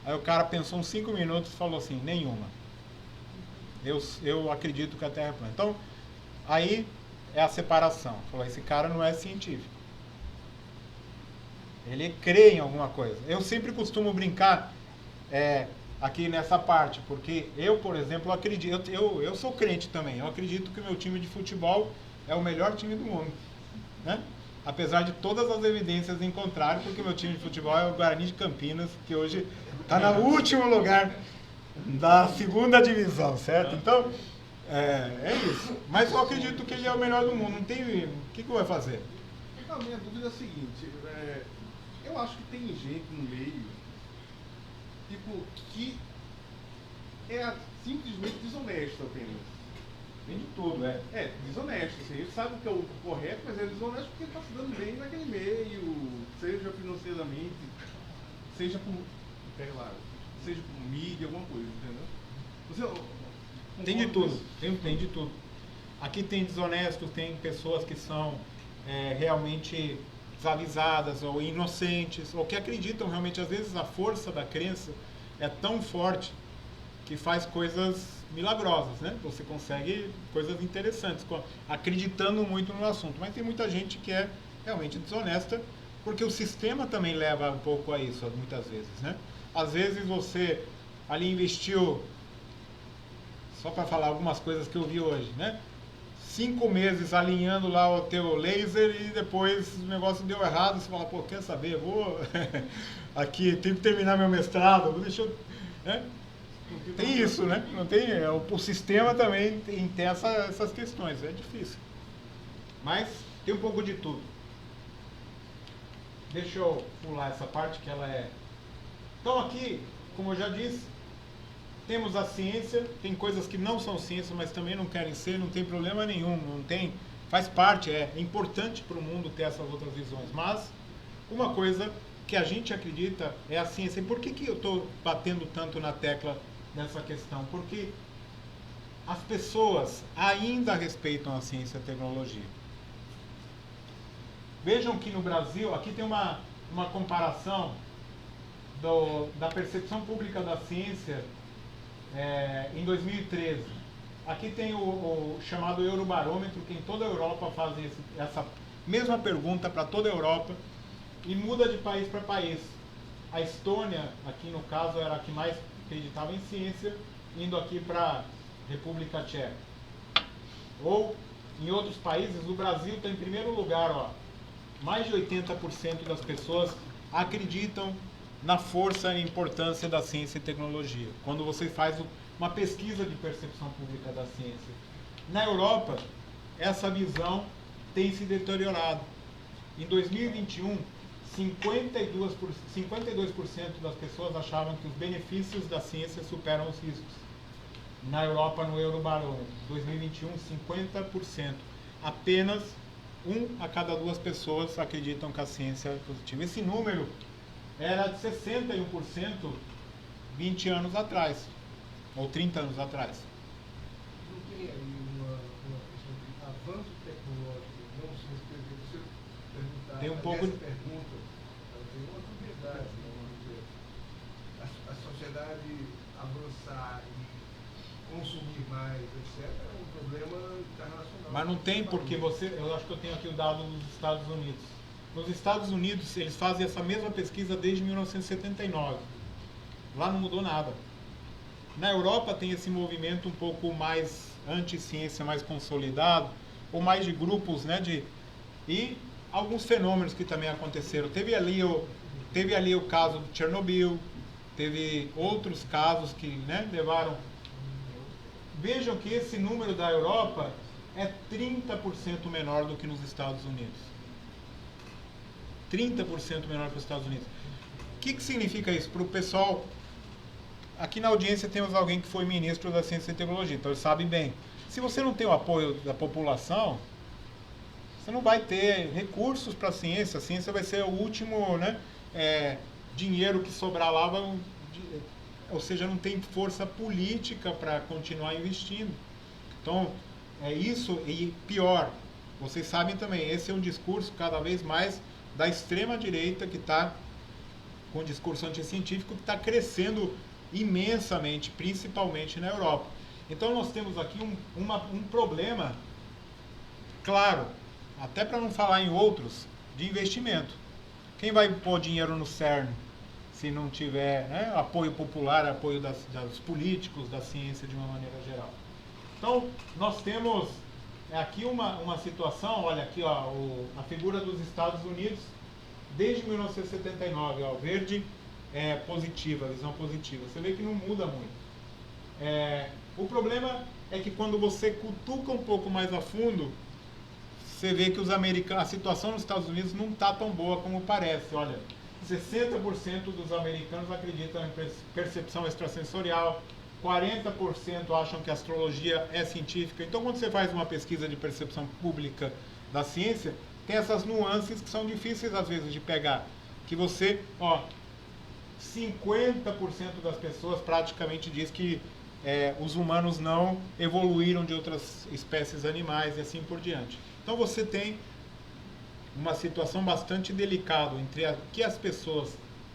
Aí o cara pensou uns 5 minutos e falou assim, nenhuma. Eu acredito que a Terra é plana. Então, aí é a separação. Falou, esse cara não é científico. Ele crê em alguma coisa. Eu sempre costumo brincar aqui nessa parte, porque eu, por exemplo, acredito, eu sou crente também. Eu acredito que o meu time de futebol é o melhor time do mundo, né? Apesar de todas as evidências em contrário, porque meu time de futebol é o Guarani de Campinas, que hoje está no último lugar da 2ª divisão, certo? Então, é isso. Mas eu acredito que ele é o melhor do mundo. Não tem, o que eu vou fazer? A minha dúvida é a seguinte, eu acho que tem gente no meio, tipo, que é simplesmente desonesto apenas. Tem de tudo, Desonesto, assim, ele sabe o que é o correto, mas é desonesto porque ele está se dando bem naquele meio, seja financeiramente, seja por mídia, alguma coisa, entendeu? Tem de tudo, tem de tudo. Aqui tem desonestos, tem pessoas que são realmente desavisadas ou inocentes, ou que acreditam realmente, às vezes a força da crença é tão forte que faz coisas milagrosas, né? Você consegue coisas interessantes, acreditando muito no assunto. Mas tem muita gente que é realmente desonesta, porque o sistema também leva um pouco a isso, muitas vezes, né? Às vezes você ali investiu, só para falar algumas coisas que eu vi hoje, né? 5 meses alinhando lá o teu laser e depois o negócio deu errado, você fala, pô, quer saber, vou aqui, tenho que terminar meu mestrado, deixa eu... né? Tem isso, né? Não tem, o sistema também tem essas questões, é difícil. Mas tem um pouco de tudo. Deixa eu pular essa parte que ela é... Então aqui, como eu já disse, temos a ciência, tem coisas que não são ciência, mas também não querem ser, não tem problema nenhum, não tem, faz parte, é importante para o mundo ter essas outras visões. Mas uma coisa que a gente acredita é a ciência. E por que eu estou batendo tanto na tecla nessa questão? Porque as pessoas ainda respeitam a ciência e a tecnologia. Vejam que no Brasil, aqui tem uma comparação da percepção pública da ciência em 2013. Aqui tem o chamado Eurobarômetro, que em toda a Europa fazem essa mesma pergunta para toda a Europa e muda de país para país. A Estônia, aqui no caso, era a que mais acreditava em ciência, indo aqui para a República Tcheca. Ou, em outros países, o Brasil está em primeiro lugar, ó. Mais de 80% das pessoas acreditam na força e importância da ciência e tecnologia, quando você faz uma pesquisa de percepção pública da ciência. Na Europa, essa visão tem se deteriorado. Em 2021, 52% das pessoas achavam que os benefícios da ciência superam os riscos. Na Europa, no Eurobarômetro, 2021, 50%. Apenas 1 a cada 2 pessoas acreditam que a ciência é positiva. Esse número era de 61% 20 anos atrás, ou 30 anos atrás. Não tem aí uma questão de avanço tecnológico, não se respeita, você perguntar Tem um pouco essa pergunta, ela tem uma propriedade, vamos dizer, a sociedade avançar e consumir mais, etc., é um problema internacional. Mas não tem, porque eu acho que eu tenho aqui o dado dos Estados Unidos. Nos Estados Unidos, eles fazem essa mesma pesquisa desde 1979. Lá não mudou nada. Na Europa tem esse movimento um pouco mais anti-ciência, mais consolidado, ou mais de grupos, né, e alguns fenômenos que também aconteceram. Teve ali o caso de Chernobyl, teve outros casos que, né, levaram... Vejam que esse número da Europa é 30% menor do que nos Estados Unidos. 30% menor que os Estados Unidos. O que significa isso? Para o pessoal... Aqui na audiência temos alguém que foi ministro da Ciência e Tecnologia, então ele sabe bem. Se você não tem o apoio da população, você não vai ter recursos para a ciência vai ser o último, né, dinheiro que sobrar lá, ou seja, não tem força política para continuar investindo. Então, é isso, e pior, vocês sabem também, esse é um discurso cada vez mais da extrema-direita, que está com um discurso anticientífico que está crescendo imensamente, principalmente na Europa. Então nós temos aqui um problema claro, até para não falar em outros, de investimento. Quem vai pôr dinheiro no CERN se não tiver, né, apoio popular, apoio dos políticos, da ciência de uma maneira geral? Então nós temos aqui uma situação, olha aqui, ó, a figura dos Estados Unidos desde 1979, ó, verde é positiva, visão positiva. Você vê que não muda muito. O problema é que quando você cutuca um pouco mais a fundo, você vê que a situação nos Estados Unidos não está tão boa como parece. Olha, 60% dos americanos acreditam em percepção extrasensorial, 40% acham que a astrologia é científica. Então, quando você faz uma pesquisa de percepção pública da ciência, tem essas nuances que são difíceis às vezes de pegar. Que você, 50% das pessoas praticamente diz que os humanos não evoluíram de outras espécies animais e assim por diante. Então você tem uma situação bastante delicada entre o que as pessoas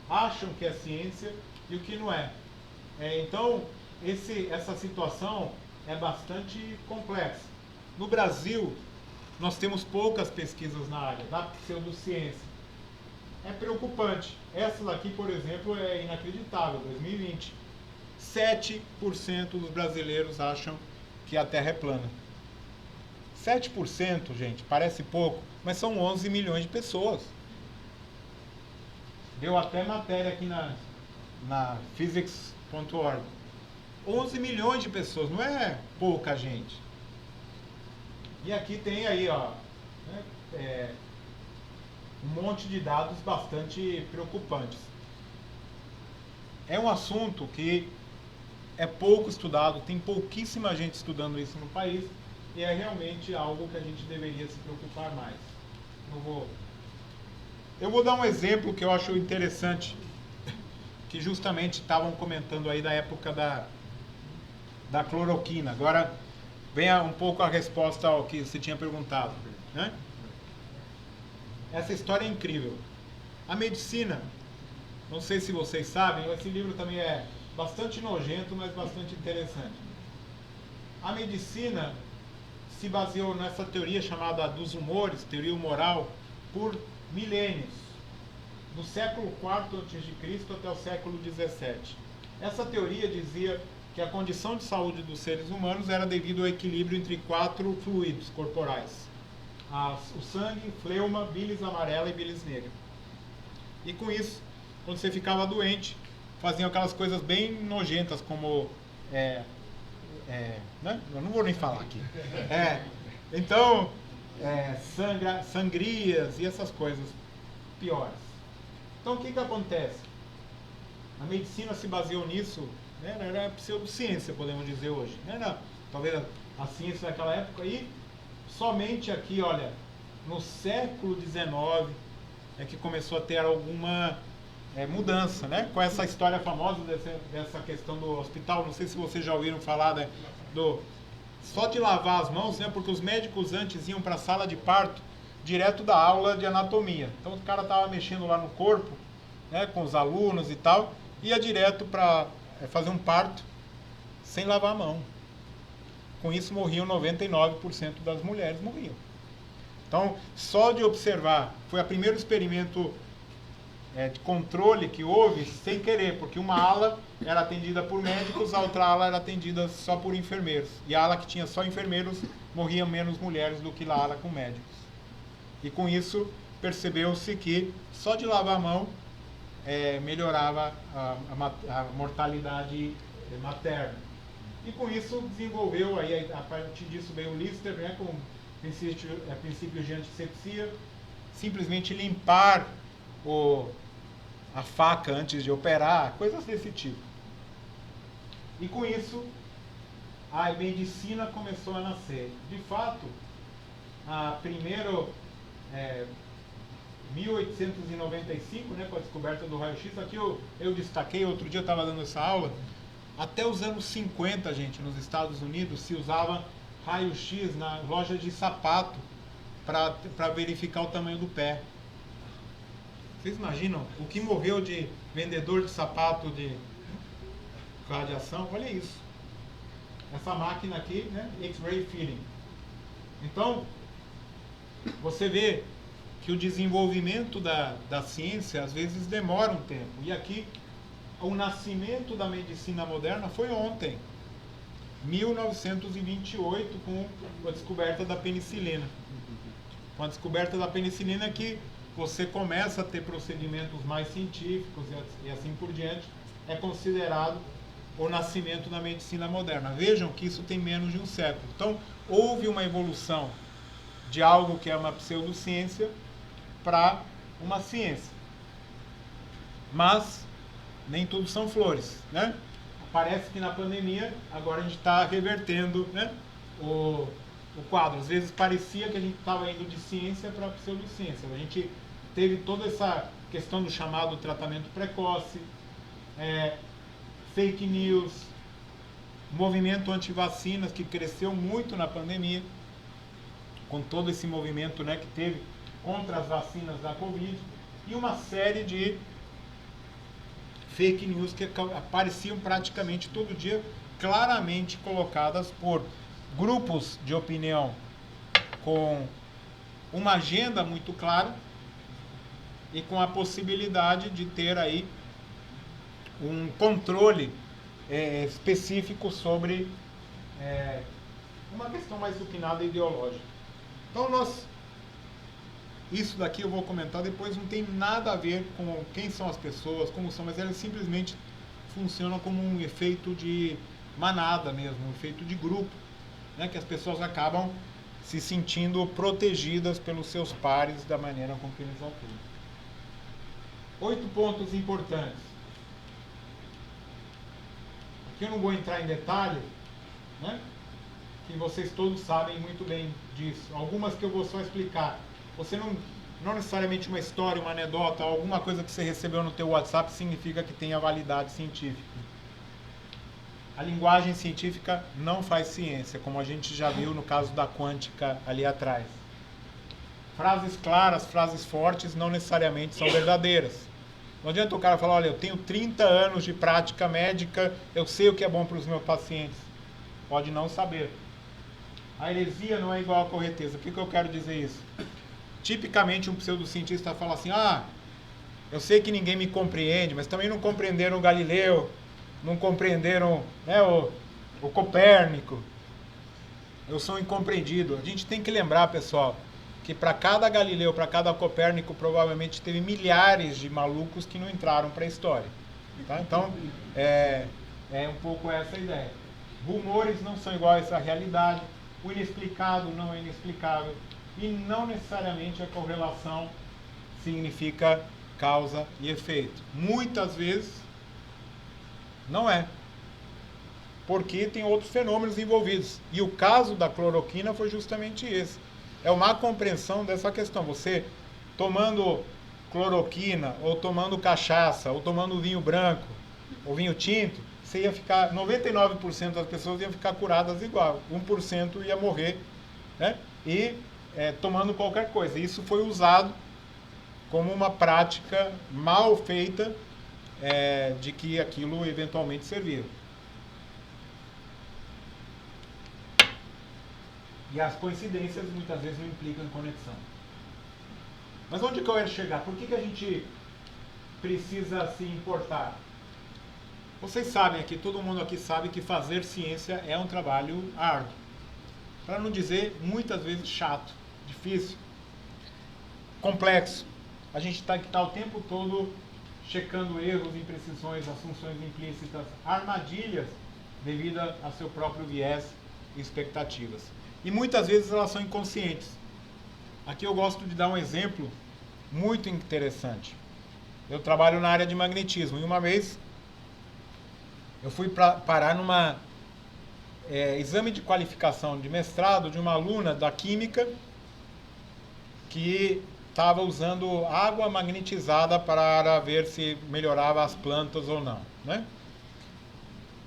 acham que é ciência e o que não é. Então essa situação é bastante complexa. No Brasil, nós temos poucas pesquisas na área da pseudociência. É preocupante. Essa daqui, por exemplo, é inacreditável, 2020. 7% dos brasileiros acham que a Terra é plana. 7%, gente, parece pouco, mas são 11 milhões de pessoas. Deu até matéria aqui na physics.org. 11 milhões de pessoas, não é pouca gente. E aqui tem aí, ó, né, um monte de dados bastante preocupantes. É um assunto que é pouco estudado, tem pouquíssima gente estudando isso no país, e é realmente algo que a gente deveria se preocupar mais. Eu vou dar um exemplo que eu acho interessante, que justamente estavam comentando aí da época da cloroquina. Agora vem um pouco a resposta ao que você tinha perguntado, né? Essa história é incrível. A medicina, não sei se vocês sabem, esse livro também é bastante nojento, mas bastante interessante. A medicina se baseou nessa teoria chamada dos humores, teoria humoral, por milênios, do século IV a.C. até o século XVII. Essa teoria dizia que a condição de saúde dos seres humanos era devido ao equilíbrio entre 4 fluidos corporais: o sangue, fleuma, bilis amarela e bilis negra. E com isso, quando você ficava doente, faziam aquelas coisas bem nojentas, como né? Eu não vou nem falar aqui. Então, sangrias e essas coisas piores. Então, o que acontece? A medicina se baseou nisso, né? Era pseudociência, podemos dizer hoje. Não, talvez a ciência daquela época. E somente aqui, olha, no século XIX é que começou a ter alguma mudança, né? Com essa história famosa dessa questão do hospital. Não sei se vocês já ouviram falar, né, só de lavar as mãos, né? Porque os médicos antes iam para a sala de parto direto da aula de anatomia. Então o cara estava mexendo lá no corpo, né, com os alunos e tal, ia direto para fazer um parto sem lavar a mão. Com isso morriam 99% das mulheres morriam. Então, só de observar, foi o primeiro experimento de controle que houve sem querer, porque uma ala era atendida por médicos, a outra ala era atendida só por enfermeiros. E a ala que tinha só enfermeiros morriam menos mulheres do que a ala com médicos. E com isso percebeu-se que só de lavar a mão melhorava a mortalidade materna. E com isso desenvolveu, aí, a partir disso veio o Lister, né, com princípios de antisepsia, simplesmente limpar a faca antes de operar, coisas desse tipo. E com isso, a medicina começou a nascer. De fato, primeiro, 1895, né, com a descoberta do raio-x, aqui eu destaquei, outro dia eu estava dando essa aula, até os anos 50, gente, nos Estados Unidos, se usava raio-x na loja de sapato para verificar o tamanho do pé. Vocês imaginam o que morreu de vendedor de sapato de radiação? Olha isso. Essa máquina aqui, né? X-ray fitting. Então, você vê que o desenvolvimento da ciência às vezes demora um tempo. E aqui, o nascimento da medicina moderna foi ontem, 1928, com a descoberta da penicilina. Com a descoberta da penicilina que você começa a ter procedimentos mais científicos e assim por diante, é considerado o nascimento da medicina moderna. Vejam que isso tem menos de um século. Então, houve uma evolução de algo que é uma pseudociência para uma ciência. Mas nem tudo são flores, né? Parece que na pandemia agora a gente está revertendo, né, o quadro. Às vezes parecia que a gente estava indo de ciência para pseudociência. A gente teve toda essa questão do chamado tratamento precoce, fake news, movimento anti-vacinas que cresceu muito na pandemia, com todo esse movimento, né, que teve contra as vacinas da Covid, e uma série de fake news que apareciam praticamente todo dia, claramente colocadas por grupos de opinião com uma agenda muito clara e com a possibilidade de ter aí um controle específico sobre uma questão mais do que nada ideológica. Então isso daqui eu vou comentar depois, não tem nada a ver com quem são as pessoas, como são, mas elas simplesmente funcionam como um efeito de manada mesmo, um efeito de grupo, né, que as pessoas acabam se sentindo protegidas pelos seus pares da maneira com que eles atuam. 8 pontos importantes. Aqui eu não vou entrar em detalhe, né, que vocês todos sabem muito bem disso. Algumas que eu vou só explicar. Você não necessariamente uma história, uma anedota, alguma coisa que você recebeu no teu WhatsApp significa que tenha validade científica. A linguagem científica não faz ciência, como a gente já viu no caso da quântica ali atrás. Frases claras, frases fortes não necessariamente são verdadeiras. Não adianta o cara falar, olha, eu tenho 30 anos de prática médica, eu sei o que é bom para os meus pacientes. Pode não saber. A heresia não é igual à correteza. Por que eu quero dizer isso? Tipicamente um pseudocientista fala assim, eu sei que ninguém me compreende, mas também não compreenderam o Galileu, não compreenderam, né, o Copérnico. Eu sou incompreendido. A gente tem que lembrar, pessoal, que para cada Galileu, para cada Copérnico, provavelmente teve milhares de malucos que não entraram para a história. Tá? Então, é um pouco essa a ideia. Rumores não são iguais à realidade, o inexplicado não é inexplicável, e não necessariamente a correlação significa causa e efeito. Muitas vezes não é, porque tem outros fenômenos envolvidos. E o caso da cloroquina foi justamente esse. É uma compreensão dessa questão. Você tomando cloroquina, ou tomando cachaça, ou tomando vinho branco, ou vinho tinto, você ia ficar, 99% das pessoas iam ficar curadas igual, 1% ia morrer, né? E tomando qualquer coisa. Isso foi usado como uma prática mal feita de que aquilo eventualmente servia. E as coincidências muitas vezes não implicam em conexão. Mas onde que eu quero chegar? Por que a gente precisa se importar? Vocês sabem aqui, todo mundo aqui sabe que fazer ciência é um trabalho árduo. Para não dizer, muitas vezes chato, difícil, complexo. A gente tem que estar o tempo todo checando erros, imprecisões, assunções implícitas, armadilhas devido a seu próprio viés e expectativas. E muitas vezes elas são inconscientes. Aqui eu gosto de dar um exemplo muito interessante. Eu trabalho na área de magnetismo e uma vez eu fui parar numa exame de qualificação de mestrado de uma aluna da química que estava usando água magnetizada para ver se melhorava as plantas ou não, né?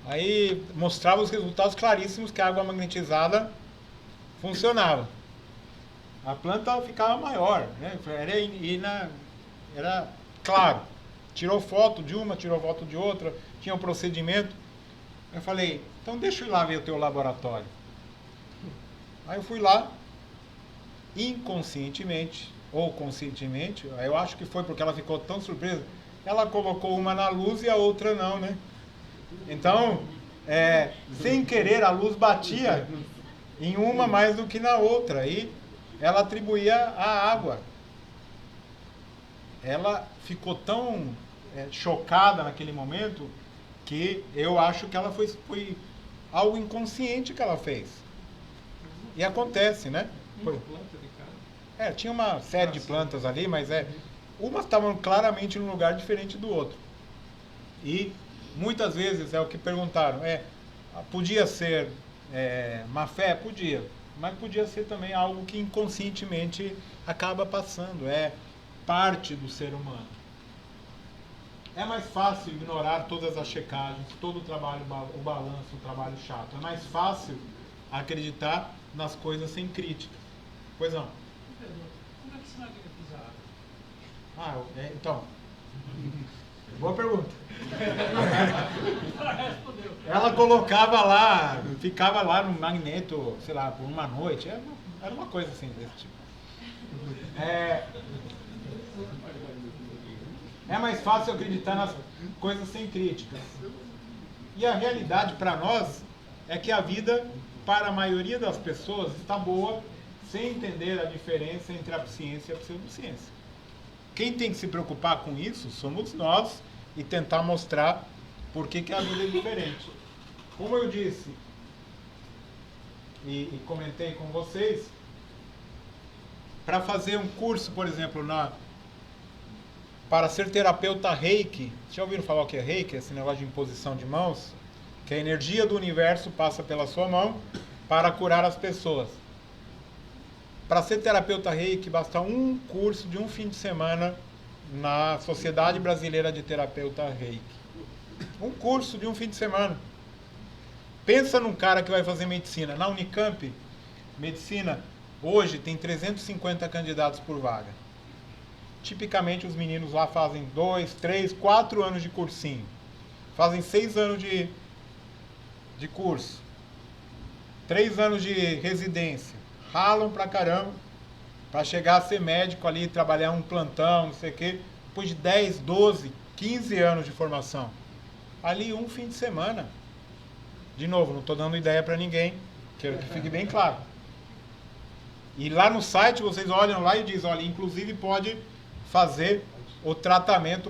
Aí mostrava os resultados claríssimos que a água magnetizada funcionava. A planta ficava maior, né? Era claro. Tirou foto de uma, tirou foto de outra, tinha um procedimento. Eu falei, então deixa eu ir lá ver o teu laboratório. Aí eu fui lá, inconscientemente, ou conscientemente, eu acho que foi porque ela ficou tão surpresa, ela colocou uma na luz e a outra não, né? Então, sem querer, a luz batia em uma mais do que na outra, e ela atribuía a água. Ela ficou tão chocada naquele momento que eu acho que ela foi algo inconsciente que ela fez. E acontece, né? Uma planta de cada. Tinha uma série de plantas ali, mas umas estavam claramente num lugar diferente do outro. E muitas vezes é o que perguntaram, podia ser má fé? Podia, mas podia ser também algo que inconscientemente acaba passando, é parte do ser humano. É mais fácil ignorar todas as checagens, todo o trabalho, o balanço, o trabalho chato. É mais fácil acreditar nas coisas sem crítica. Pois não? Como é que se magnetiza a água? Então. Boa pergunta. Ela colocava lá, ficava lá no magneto, sei lá, por uma noite. Era uma coisa assim desse tipo. É mais fácil acreditar nas coisas sem críticas. E a realidade para nós é que a vida, para a maioria das pessoas, está boa sem entender a diferença entre a ciência e a pseudociência. Quem tem que se preocupar com isso somos nós e tentar mostrar por que a vida é diferente. Como eu disse e comentei com vocês, para fazer um curso, por exemplo, para ser terapeuta Reiki, já ouviram falar o que é Reiki? Esse negócio de imposição de mãos? Que a energia do universo passa pela sua mão para curar as pessoas. Para ser terapeuta Reiki, basta um curso de um fim de semana na Sociedade Brasileira de Terapeuta Reiki. Um curso de um fim de semana. Pensa num cara que vai fazer medicina. Na Unicamp, medicina, hoje tem 350 candidatos por vaga. Tipicamente os meninos lá fazem 2, 3, 4 anos de cursinho. Fazem 6 anos de curso. 3 anos de residência. Ralam pra caramba para chegar a ser médico ali, trabalhar um plantão, não sei o quê. Depois de 10, 12, 15 anos de formação. Ali um fim de semana. De novo, não estou dando ideia para ninguém. Quero que fique bem claro. E lá no site vocês olham lá e dizem, olha, inclusive pode fazer o tratamento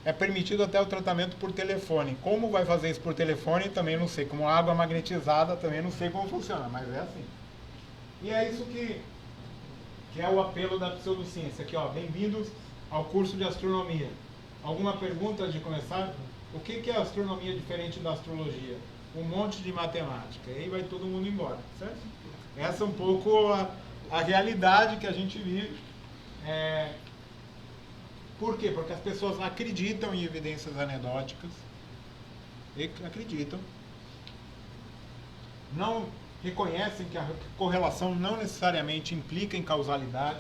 é permitido até o tratamento por telefone. Como vai fazer isso por telefone, também não sei. Como água magnetizada, também não sei como funciona, mas é assim. E é isso que é o apelo da pseudociência. Aqui, ó, bem-vindos ao curso de astronomia. Alguma pergunta antes de começar? O que é astronomia diferente da astrologia? Um monte de matemática. E aí vai todo mundo embora, certo? Essa é um pouco a realidade que a gente vive. Por quê? Porque as pessoas acreditam em evidências anedóticas. Acreditam. Não reconhecem que a correlação não necessariamente implica em causalidade.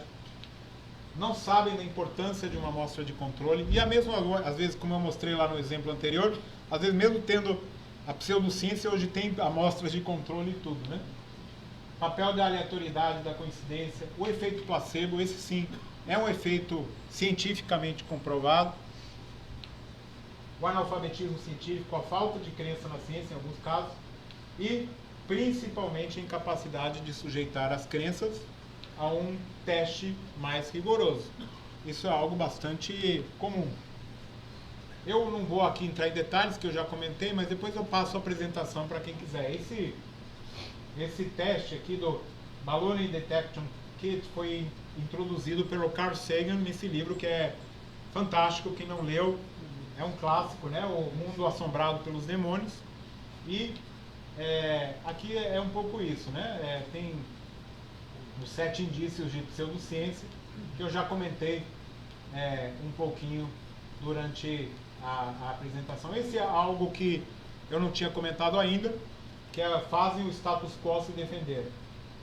Não sabem da importância de uma amostra de controle. E às vezes, como eu mostrei lá no exemplo anterior, às vezes mesmo tendo a pseudociência, hoje tem amostras de controle e tudo, né? Papel da aleatoriedade, da coincidência, o efeito placebo, esse sim, é um efeito cientificamente comprovado. o analfabetismo científico, a falta de crença na ciência em alguns casos, e principalmente a incapacidade de sujeitar as crenças a um teste mais rigoroso. Isso é algo bastante comum. Eu não vou aqui entrar em detalhes, que eu já comentei, mas depois eu passo a apresentação para quem quiser. Esse teste aqui do Baloney Detection Kit foi introduzido pelo Carl Sagan nesse livro que é fantástico. Quem não leu, é um clássico, né? O Mundo Assombrado pelos Demônios. E aqui é um pouco isso, né? Tem os 7 indícios de pseudociência, que eu já comentei um pouquinho durante a apresentação. Esse é algo que eu não tinha comentado ainda, que fazem o status quo se defender.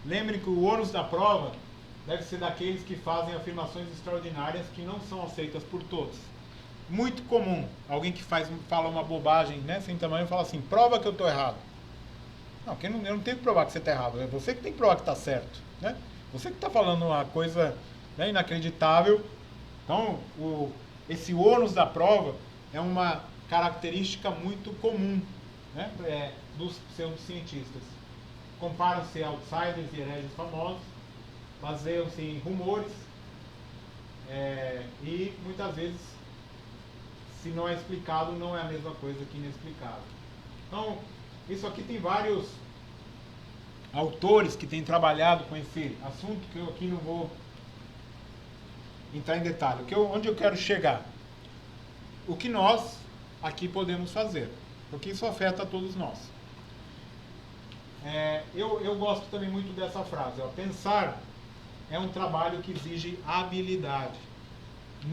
Lembre que o ônus da prova deve ser daqueles que fazem afirmações extraordinárias que não são aceitas por todos. Muito comum, alguém que fala uma bobagem, né, sem tamanho, fala assim: prova que eu estou errado. Não, eu não tenho que provar que você está errado, é você que tem que provar que está certo, né? Você que está falando uma coisa, né, inacreditável. Então, esse ônus da prova é uma característica muito comum, né, dos pseudocientistas. Comparam-se a outsiders e hereges famosos, baseiam-se em rumores e muitas vezes, se não é explicado, não é a mesma coisa que inexplicável. Então, isso aqui tem vários autores que têm trabalhado com esse assunto, que eu aqui não vou entrar em detalhe. Onde eu quero chegar? O que nós aqui podemos fazer, porque isso afeta a todos nós. Eu gosto também muito dessa frase, ó: pensar é um trabalho que exige habilidade.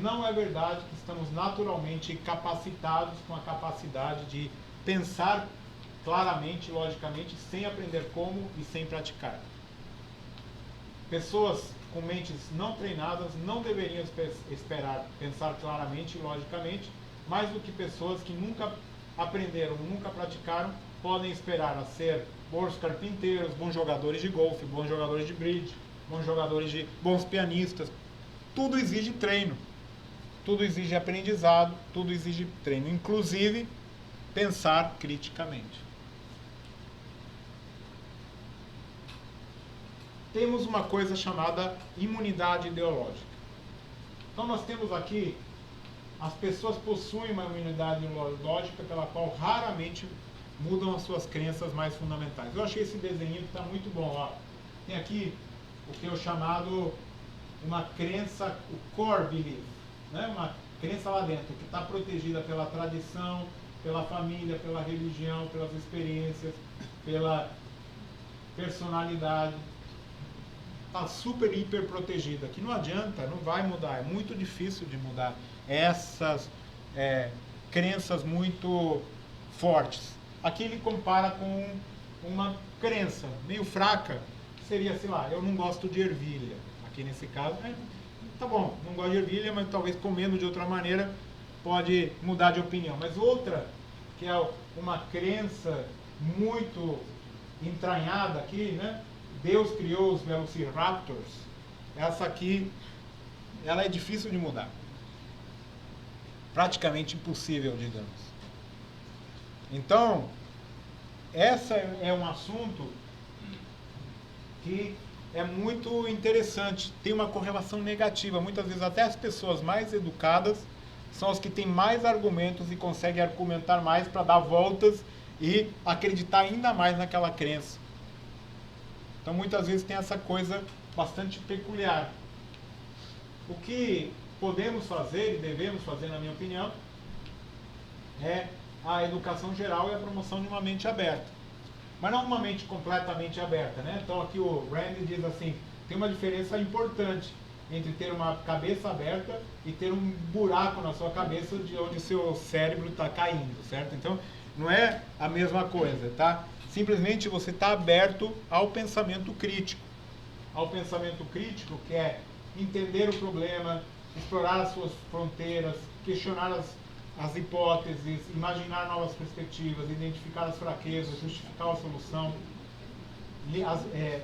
Não é verdade que estamos naturalmente capacitados com a capacidade de pensar claramente, logicamente, sem aprender como e sem praticar. Pessoas com mentes não treinadas não deveriam esperar pensar claramente e logicamente, mais do que pessoas que nunca aprenderam, nunca praticaram, podem esperar a ser bons carpinteiros, bons jogadores de golfe, bons jogadores de bridge, bons pianistas. Tudo exige treino, tudo exige aprendizado, tudo exige treino, inclusive pensar criticamente. Temos uma coisa chamada imunidade ideológica. Então nós temos aqui, as pessoas possuem uma imunidade ideológica pela qual raramente mudam as suas crenças mais fundamentais. Eu achei esse desenho que está muito bom. Ó. Tem aqui o que é o chamado uma crença, o core belief, né? Uma crença lá dentro, que está protegida pela tradição, pela família, pela religião, pelas experiências, pela personalidade. Está super, hiper protegida, que não adianta, não vai mudar, é muito difícil de mudar essas crenças muito fortes. Aqui ele compara com uma crença meio fraca, que seria, sei lá, eu não gosto de ervilha. Aqui nesse caso, tá bom, não gosto de ervilha, mas talvez comendo de outra maneira pode mudar de opinião. Mas outra, que é uma crença muito entranhada aqui, né? Deus criou os Velociraptors. Essa aqui, ela é difícil de mudar. Praticamente impossível, digamos. Então, esse é um assunto que é muito interessante. Tem uma correlação negativa. Muitas vezes até as pessoas mais educadas são as que têm mais argumentos e conseguem argumentar mais para dar voltas e acreditar ainda mais naquela crença. Então, muitas vezes tem essa coisa bastante peculiar. O que podemos fazer e devemos fazer, na minha opinião, é a educação geral e a promoção de uma mente aberta. Mas não uma mente completamente aberta, né? Então, aqui o Randy diz assim, tem uma diferença importante entre ter uma cabeça aberta e ter um buraco na sua cabeça de onde seu cérebro está caindo, certo? Então, não é a mesma coisa, tá? Simplesmente você está aberto ao pensamento crítico. Ao pensamento crítico, que é entender o problema, explorar as suas fronteiras, questionar as hipóteses, imaginar novas perspectivas, identificar as fraquezas, justificar a solução,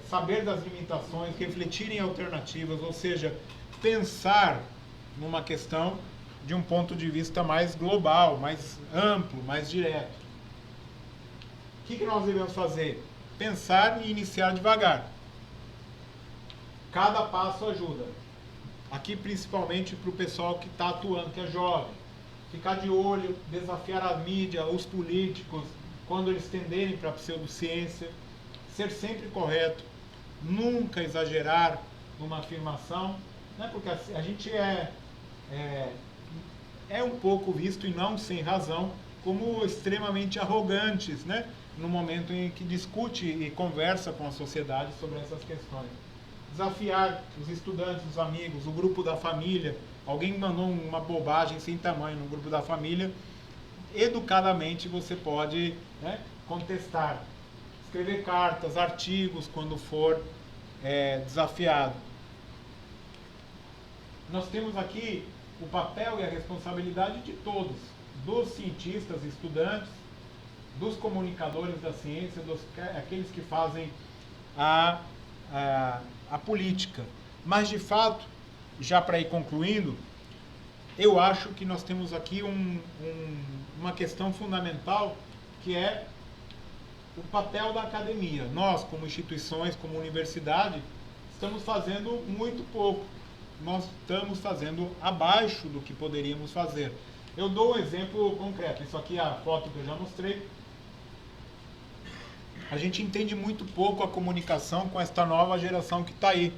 saber das limitações, refletir em alternativas, ou seja, pensar numa questão de um ponto de vista mais global, mais amplo, mais direto. O que nós devemos fazer? Pensar e iniciar devagar. Cada passo ajuda. Aqui principalmente para o pessoal que está atuando, que é jovem. Ficar de olho, desafiar a mídia, os políticos, quando eles tenderem para a pseudociência. Ser sempre correto. Nunca exagerar numa afirmação, né? Porque a gente é um pouco visto, e não sem razão, como extremamente arrogantes, né? No momento em que discute e conversa com a sociedade sobre essas questões. Desafiar os estudantes, os amigos, o grupo da família. Alguém mandou uma bobagem sem tamanho no grupo da família. Educadamente você pode, né, contestar. Escrever cartas, artigos, quando for desafiado. Nós temos aqui o papel e a responsabilidade de todos. Dos cientistas, estudantes, dos comunicadores da ciência, aqueles que fazem a política. Mas, de fato, já para ir concluindo, eu acho que nós temos aqui uma questão fundamental, que é o papel da academia. Nós, como instituições, como universidade, estamos fazendo muito pouco. Nós estamos fazendo abaixo do que poderíamos fazer. Eu dou um exemplo concreto. Isso aqui é a foto que eu já mostrei. A gente entende muito pouco a comunicação com esta nova geração que está aí.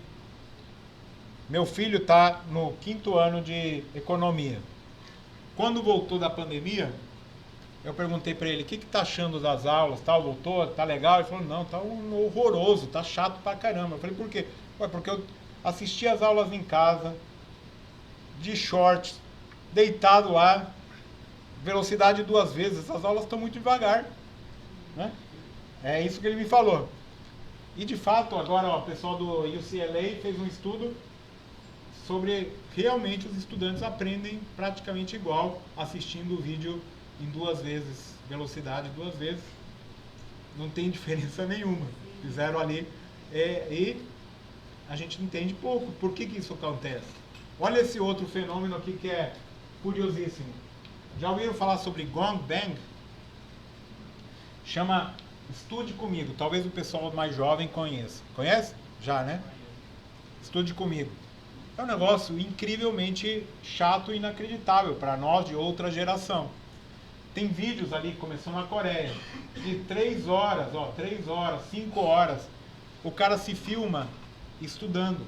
Meu filho está no 5º ano de economia. Quando voltou da pandemia, eu perguntei para ele, o que está achando das aulas? Tal, voltou? Tá legal? Ele falou, não, tá horroroso, tá chato pra caramba. Eu falei, por quê? Ué, porque eu assisti as aulas em casa, de shorts, deitado lá, velocidade 2 vezes. Essas aulas estão muito devagar, né? É isso que ele me falou. E de fato, agora o pessoal do UCLA fez um estudo sobre realmente os estudantes aprendem praticamente igual assistindo o vídeo em 2 vezes, velocidade 2 vezes. Não tem diferença nenhuma. Fizeram ali e a gente entende pouco. Por que isso acontece? Olha esse outro fenômeno aqui que é curiosíssimo. Já ouviram falar sobre Gong Bang? Chama Estude Comigo. Talvez o pessoal mais jovem conheça. Conhece? Já, né? Estude Comigo. É um negócio incrivelmente chato e inacreditável para nós de outra geração. Tem vídeos ali, começou na Coreia, de 3 horas, 3 horas, 5 horas. O cara se filma estudando,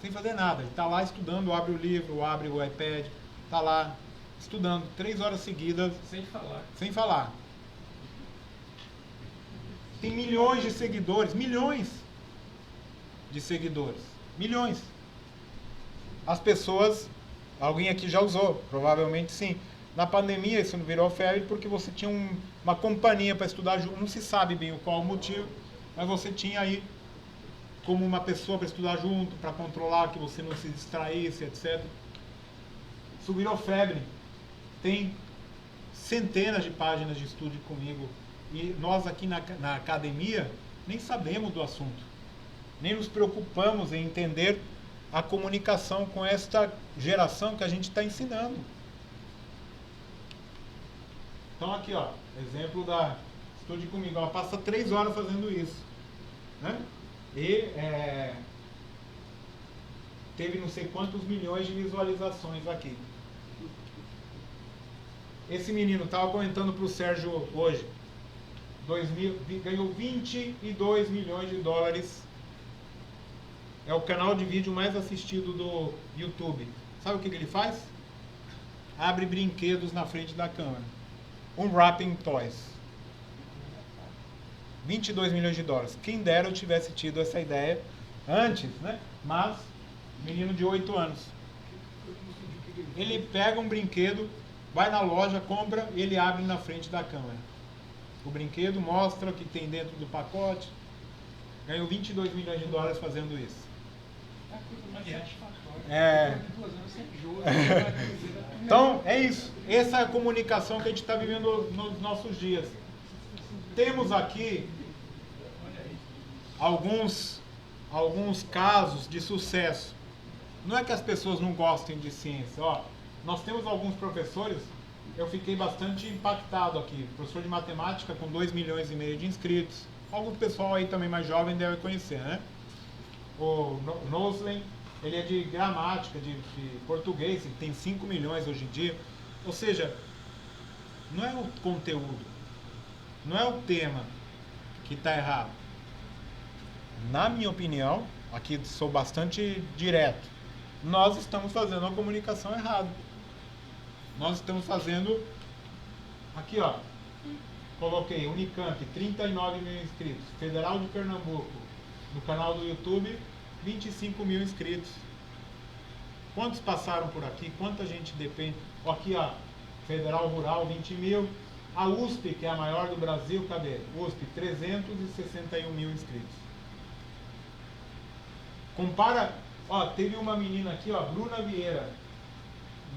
sem fazer nada. Ele está lá estudando, abre o livro, abre o iPad, está lá estudando 3 horas seguidas. Sem falar. Sem falar. Tem milhões de seguidores, milhões de seguidores, milhões. As pessoas, alguém aqui já usou, provavelmente sim. Na pandemia isso não virou febre porque você tinha uma companhia para estudar junto, não se sabe bem qual o motivo, mas você tinha aí como uma pessoa para estudar junto, para controlar que você não se distraísse, etc. Isso virou febre. Tem centenas de páginas de estudo comigo e nós aqui na academia nem sabemos do assunto, nem nos preocupamos em entender a comunicação com esta geração que a gente está ensinando. Então aqui, ó, exemplo da Estude Comigo. Ela passa 3 horas fazendo isso, né? E teve não sei quantos milhões de visualizações aqui. Esse menino estava comentando para o Sérgio hoje, ganhou 22 milhões de dólares. É o canal de vídeo mais assistido do YouTube. Sabe o que ele faz? Abre brinquedos na frente da câmera. Unwrapping Toys. 22 milhões de dólares. Quem dera eu tivesse tido essa ideia antes, né? Mas, menino de 8 anos. Ele pega um brinquedo, vai na loja, compra e ele abre na frente da câmera. O brinquedo mostra o que tem dentro do pacote. Ganhou 22 milhões de dólares fazendo isso. Então, é isso. Essa é a comunicação que a gente está vivendo nos nossos dias. Temos aqui alguns casos de sucesso. Não é que as pessoas não gostem de ciência. Ó, nós temos alguns professores, eu fiquei bastante impactado aqui. Professor de matemática com 2,5 milhões de inscritos. Algum pessoal aí também mais jovem deve conhecer, né? O Noslen, ele é de gramática, de português, ele tem 5 milhões hoje em dia. Ou seja, não é o conteúdo, não é o tema que está errado. Na minha opinião, aqui sou bastante direto, nós estamos fazendo a comunicação errada. Nós estamos fazendo, aqui ó, coloquei Unicamp, 39 mil inscritos, Federal de Pernambuco, no canal do YouTube, 25 mil inscritos. Quantos passaram por aqui? Quanta gente depende? Aqui ó, Federal Rural, 20 mil. A USP, que é a maior do Brasil, cadê? USP, 361 mil inscritos. Compara, ó, teve uma menina aqui, ó, Bruna Vieira,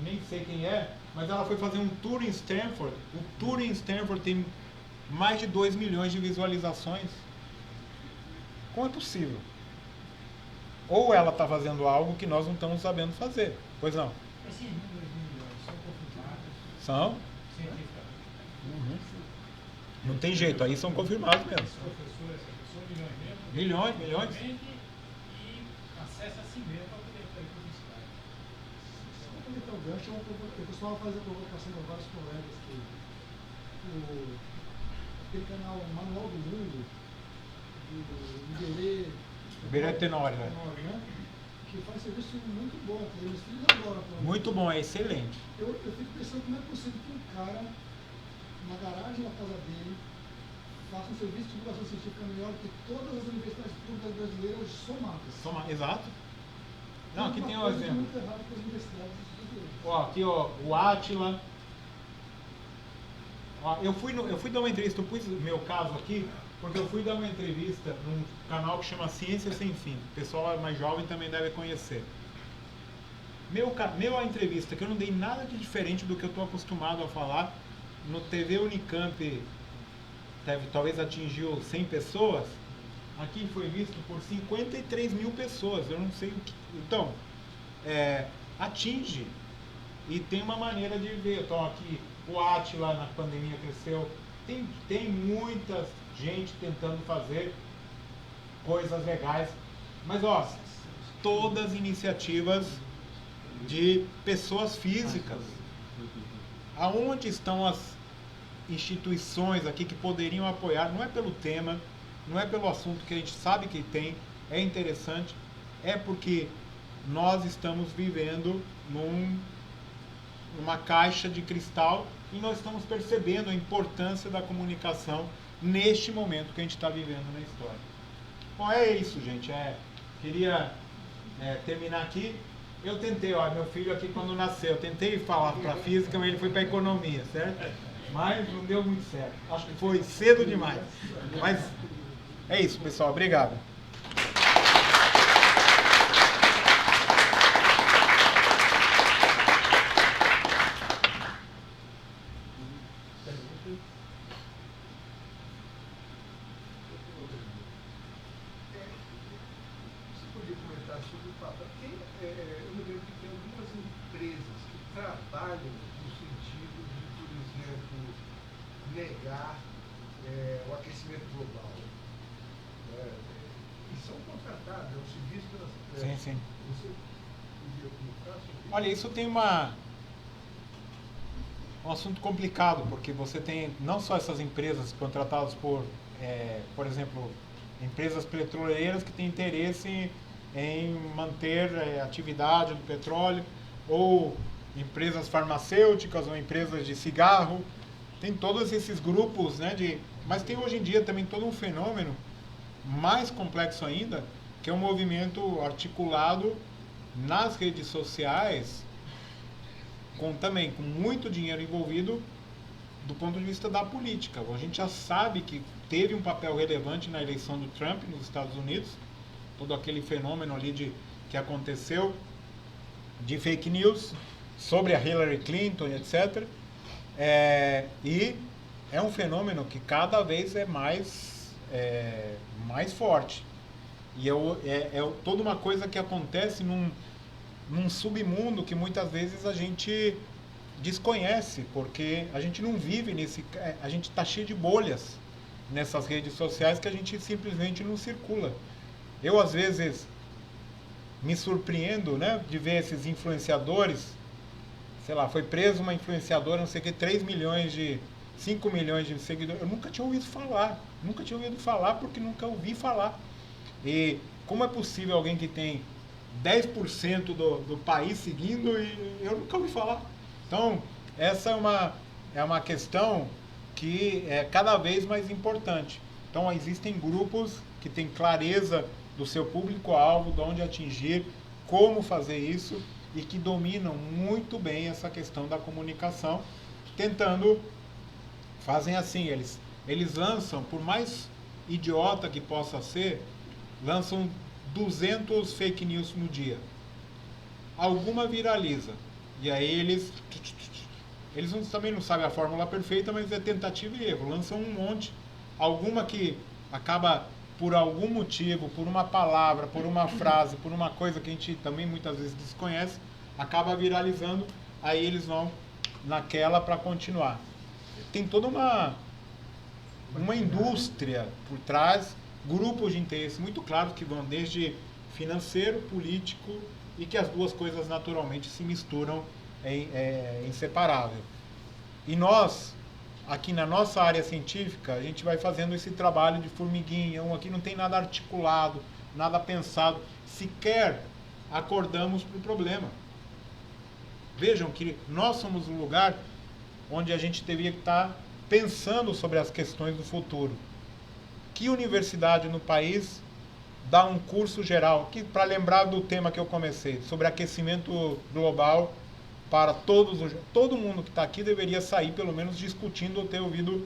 nem sei quem é, mas ela foi fazer um tour em Stanford. O tour em Stanford tem mais de 2 milhões de visualizações. Como é possível? Ou ela está fazendo algo que nós não estamos sabendo fazer. Pois não? Esses números de milhões são confirmados? São? Cientificamente. Não tem jeito, aí são confirmados mesmo. Esse professor, essa pessoa, milhões mesmo? Milhões. E acessa a si mesmo para poder fazer publicidade. Só para aproveitar o gancho, eu costumava fazer a provocação para vários colegas que aquele canal Manual do Mundo, do Iberê Tenório, né? Que faz serviço muito bom, eles adoram. Muito bom, é excelente. Eu fico pensando como é possível que um cara, na garagem da casa dele, faça um serviço de divulgação científica melhor que todas as universidades públicas brasileiras somadas. Exato. Não, aqui tem um coisa exemplo. muito errado com as universidades brasileiras. Ó, aqui ó, o Átila. Ó, eu fui dar uma entrevista, eu pus meu caso aqui, porque eu fui dar uma entrevista num canal que chama Ciência Sem Fim. O pessoal mais jovem também deve conhecer. Meu entrevista, que eu não dei nada de diferente do que eu estou acostumado a falar, no TV Unicamp, talvez atingiu 100 pessoas, aqui foi visto por 53 mil pessoas, eu não sei o que. Então, atinge. E tem uma maneira de ver. Então aqui, o Átila na pandemia cresceu. Tem muita gente tentando fazer coisas legais. Mas ó, todas iniciativas de pessoas físicas. Aonde estão as instituições aqui que poderiam apoiar? Não é pelo tema, não é pelo assunto que a gente sabe que tem, é interessante, é porque nós estamos vivendo numa caixa de cristal e nós estamos percebendo a importância da comunicação neste momento que a gente está vivendo na história. Bom, é isso, gente. Queria terminar aqui. Eu tentei, ó, meu filho aqui quando nasceu, eu tentei falar para física, mas ele foi para economia, certo? Mas não deu muito certo. Acho que foi cedo demais. Mas é isso, pessoal. Obrigado. Você podia comentar sobre o Papa? Porque eu me lembro que tem algumas empresas que trabalham no sentido de, por exemplo, negar o aquecimento global. E são contratados, é um serviço das empresas. Sim. Você podia comentar sobre isso? Olha, isso tem um assunto complicado, porque você tem não só essas empresas contratadas por exemplo, empresas petroleiras que têm interesse em manter a atividade do petróleo, ou empresas farmacêuticas, ou empresas de cigarro. Tem todos esses grupos, né, mas tem hoje em dia também todo um fenômeno mais complexo ainda, que é um movimento articulado nas redes sociais, também com muito dinheiro envolvido do ponto de vista da política. A gente já sabe que teve um papel relevante na eleição do Trump nos Estados Unidos, todo aquele fenômeno ali que aconteceu de fake news sobre a Hillary Clinton, etc. E é um fenômeno que cada vez é mais forte. E é toda uma coisa que acontece num submundo que muitas vezes a gente desconhece, porque a gente não vive nesse... A gente está cheio de bolhas nessas redes sociais que a gente simplesmente não circula. Eu, às vezes, me surpreendo, né, de ver esses influenciadores, sei lá, foi preso uma influenciadora, não sei o que, 5 milhões de seguidores. Eu nunca tinha ouvido falar porque nunca ouvi falar. E como é possível alguém que tem 10% do país seguindo e eu nunca ouvi falar? Então, essa é uma questão que é cada vez mais importante. Então, existem grupos que têm clareza do seu público-alvo, de onde atingir, como fazer isso, e que dominam muito bem essa questão da comunicação, fazem assim, eles lançam, por mais idiota que possa ser, lançam 200 fake news no dia. Alguma viraliza. E aí eles também não sabem a fórmula perfeita, mas é tentativa e erro. Lançam um monte. Alguma que acaba, por algum motivo, por uma palavra, por uma frase, por uma coisa que a gente também muitas vezes desconhece, acaba viralizando. Aí eles vão naquela para continuar. Tem toda uma indústria por trás, grupos de interesse muito claros que vão desde financeiro, político, e que as duas coisas naturalmente se misturam, é inseparável. E nós, aqui na nossa área científica, a gente vai fazendo esse trabalho de formiguinha, aqui não tem nada articulado, nada pensado, sequer acordamos para o problema. Vejam que nós somos um lugar onde a gente deveria estar pensando sobre as questões do futuro. Que universidade no país dá um curso geral, para lembrar do tema que eu comecei, sobre aquecimento global, para todo mundo que está aqui deveria sair pelo menos discutindo ou ter ouvido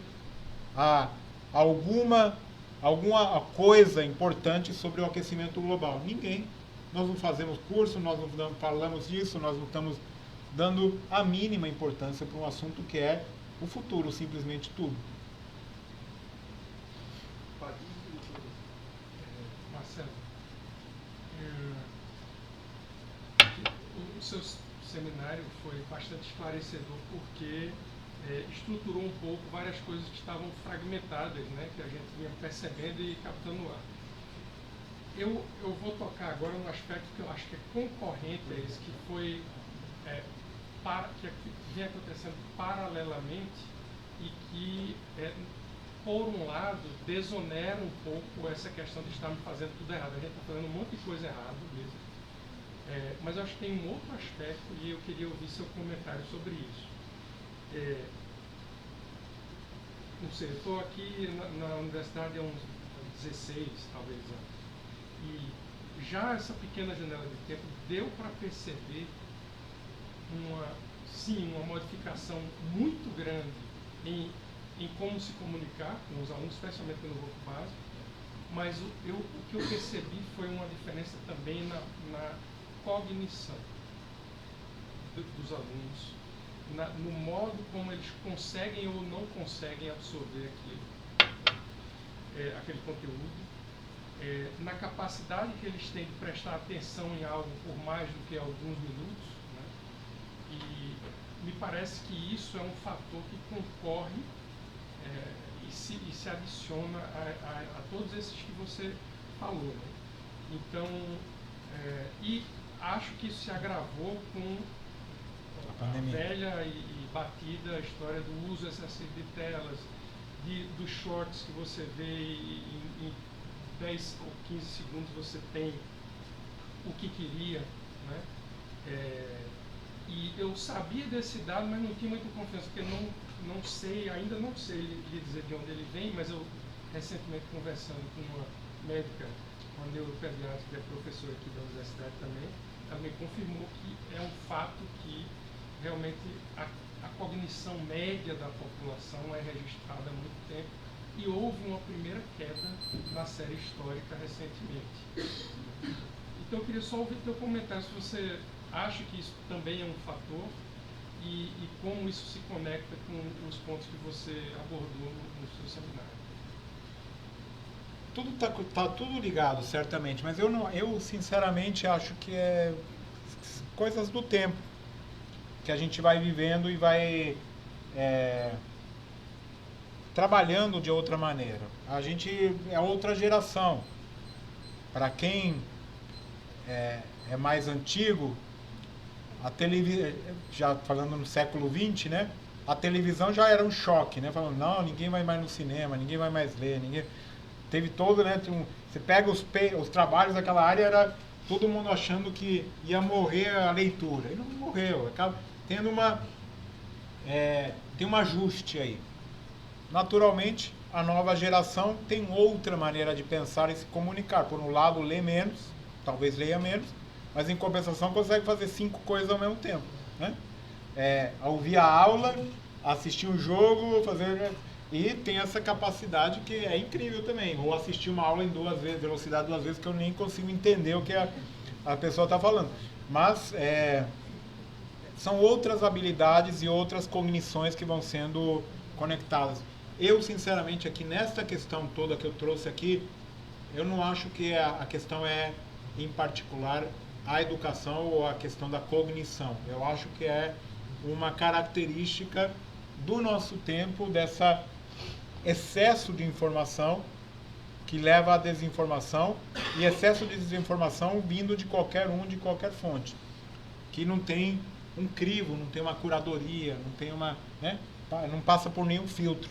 alguma coisa importante sobre o aquecimento global? Ninguém. Nós não fazemos curso, nós não falamos disso, nós não estamos dando a mínima importância para um assunto que é o futuro, simplesmente tudo. Marcelo, o seu seminário foi bastante esclarecedor porque estruturou um pouco várias coisas que estavam fragmentadas, né, que a gente vinha percebendo e captando no ar. Eu vou tocar agora num aspecto que eu acho que é concorrente a esse, que foi que vem acontecendo paralelamente e que, por um lado, desonera um pouco essa questão de estarmos fazendo tudo errado. A gente está fazendo um monte de coisa errada mesmo. Mas eu acho que tem um outro aspecto e eu queria ouvir seu comentário sobre isso. Não sei, eu estou aqui na universidade há uns 16, talvez, anos. E já essa pequena janela de tempo deu para perceber uma modificação muito grande em como se comunicar com os alunos, especialmente no grupo básico, mas o que eu percebi foi uma diferença também na cognição dos alunos, no modo como eles conseguem ou não conseguem absorver aquele conteúdo, na capacidade que eles têm de prestar atenção em algo por mais do que alguns minutos, né? E me parece que isso é um fator que concorre e se adiciona a todos esses que você falou, né? Então, e acho que isso se agravou com a velha e batida história do uso excessivo de telas, dos shorts que você vê em 10 ou 15 segundos você tem o que queria, né? E eu sabia desse dado, mas não tinha muita confiança, porque ainda não sei lhe dizer de onde ele vem, mas eu recentemente conversando com uma médica, uma neuropediatra que é professora aqui da universidade também, ela me confirmou que é um fato que realmente a cognição média da população é registrada há muito tempo e houve uma primeira queda na série histórica recentemente. Então eu queria só ouvir teu comentário, se você acha que isso também é um fator e como isso se conecta com os pontos que você abordou no seu seminário. Tudo tá tudo ligado, certamente, mas eu sinceramente acho que coisas do tempo, que a gente vai vivendo e vai trabalhando de outra maneira. A gente é outra geração. Para quem é mais antigo, a televisão, já falando no século XX, né? A televisão já era um choque, né? Falando, não, ninguém vai mais no cinema, ninguém vai mais ler, ninguém... Teve todo, né? Você pega os trabalhos daquela área, era todo mundo achando que ia morrer a leitura. E não morreu. Acaba tendo tem um ajuste aí. Naturalmente, a nova geração tem outra maneira de pensar e se comunicar. Por um lado, lê menos, talvez leia menos, mas em compensação consegue fazer 5 coisas ao mesmo tempo, né? Ouvir a aula, assistir um jogo, e tem essa capacidade que é incrível também. Ou assistir uma aula em 2 vezes, velocidade 2 vezes, que eu nem consigo entender o que a pessoa está falando. Mas são outras habilidades e outras cognições que vão sendo conectadas. Eu, sinceramente, aqui nesta questão toda que eu trouxe aqui, eu não acho que a questão em particular, a educação ou a questão da cognição. Eu acho que é uma característica do nosso tempo, dessa excesso de informação que leva à desinformação, e excesso de desinformação vindo de qualquer fonte, que não tem um crivo, não tem uma curadoria, não tem não passa por nenhum filtro.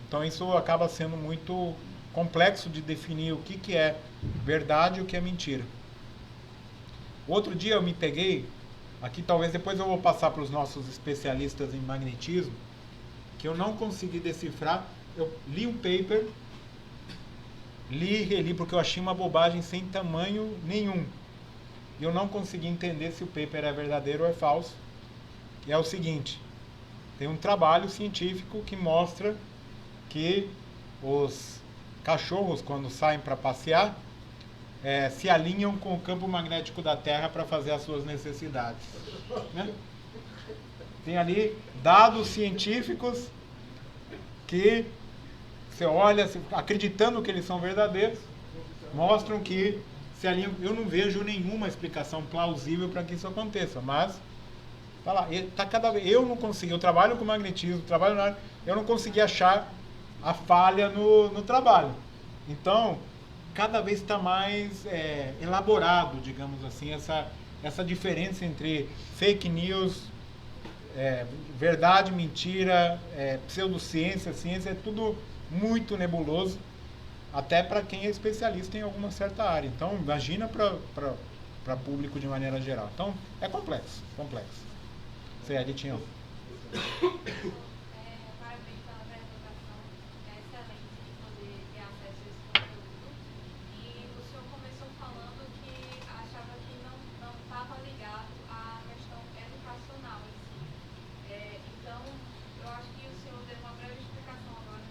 Então isso acaba sendo muito complexo de definir o que é verdade e o que é mentira. Outro dia eu me peguei, aqui talvez depois eu vou passar para os nossos especialistas em magnetismo, que eu não consegui decifrar. Eu li um paper, li e reli, porque eu achei uma bobagem sem tamanho nenhum. E eu não consegui entender se o paper é verdadeiro ou é falso. E é o seguinte, tem um trabalho científico que mostra que os cachorros, quando saem para passear, se alinham com o campo magnético da Terra para fazer as suas necessidades, né? Tem ali dados científicos que você olha, acreditando que eles são verdadeiros, mostram que se alinham. Eu não vejo nenhuma explicação plausível para que isso aconteça, mas tá lá. Eu não consegui, eu trabalho com magnetismo, trabalho na área, eu não consegui achar a falha no trabalho. Então, cada vez está mais elaborado, digamos assim, essa diferença entre fake news, verdade, mentira, pseudociência, ciência, é tudo muito nebuloso, até para quem é especialista em alguma certa área. Então, imagina para público de maneira geral. Então, é complexo. Você é Editinho. Parabéns pela apresentação. É excelente de poder ter acesso a esse conteúdo. E o senhor começou falando que achava que não estava ligado à questão educacional em si. Então, eu acho que o senhor deu uma breve explicação agora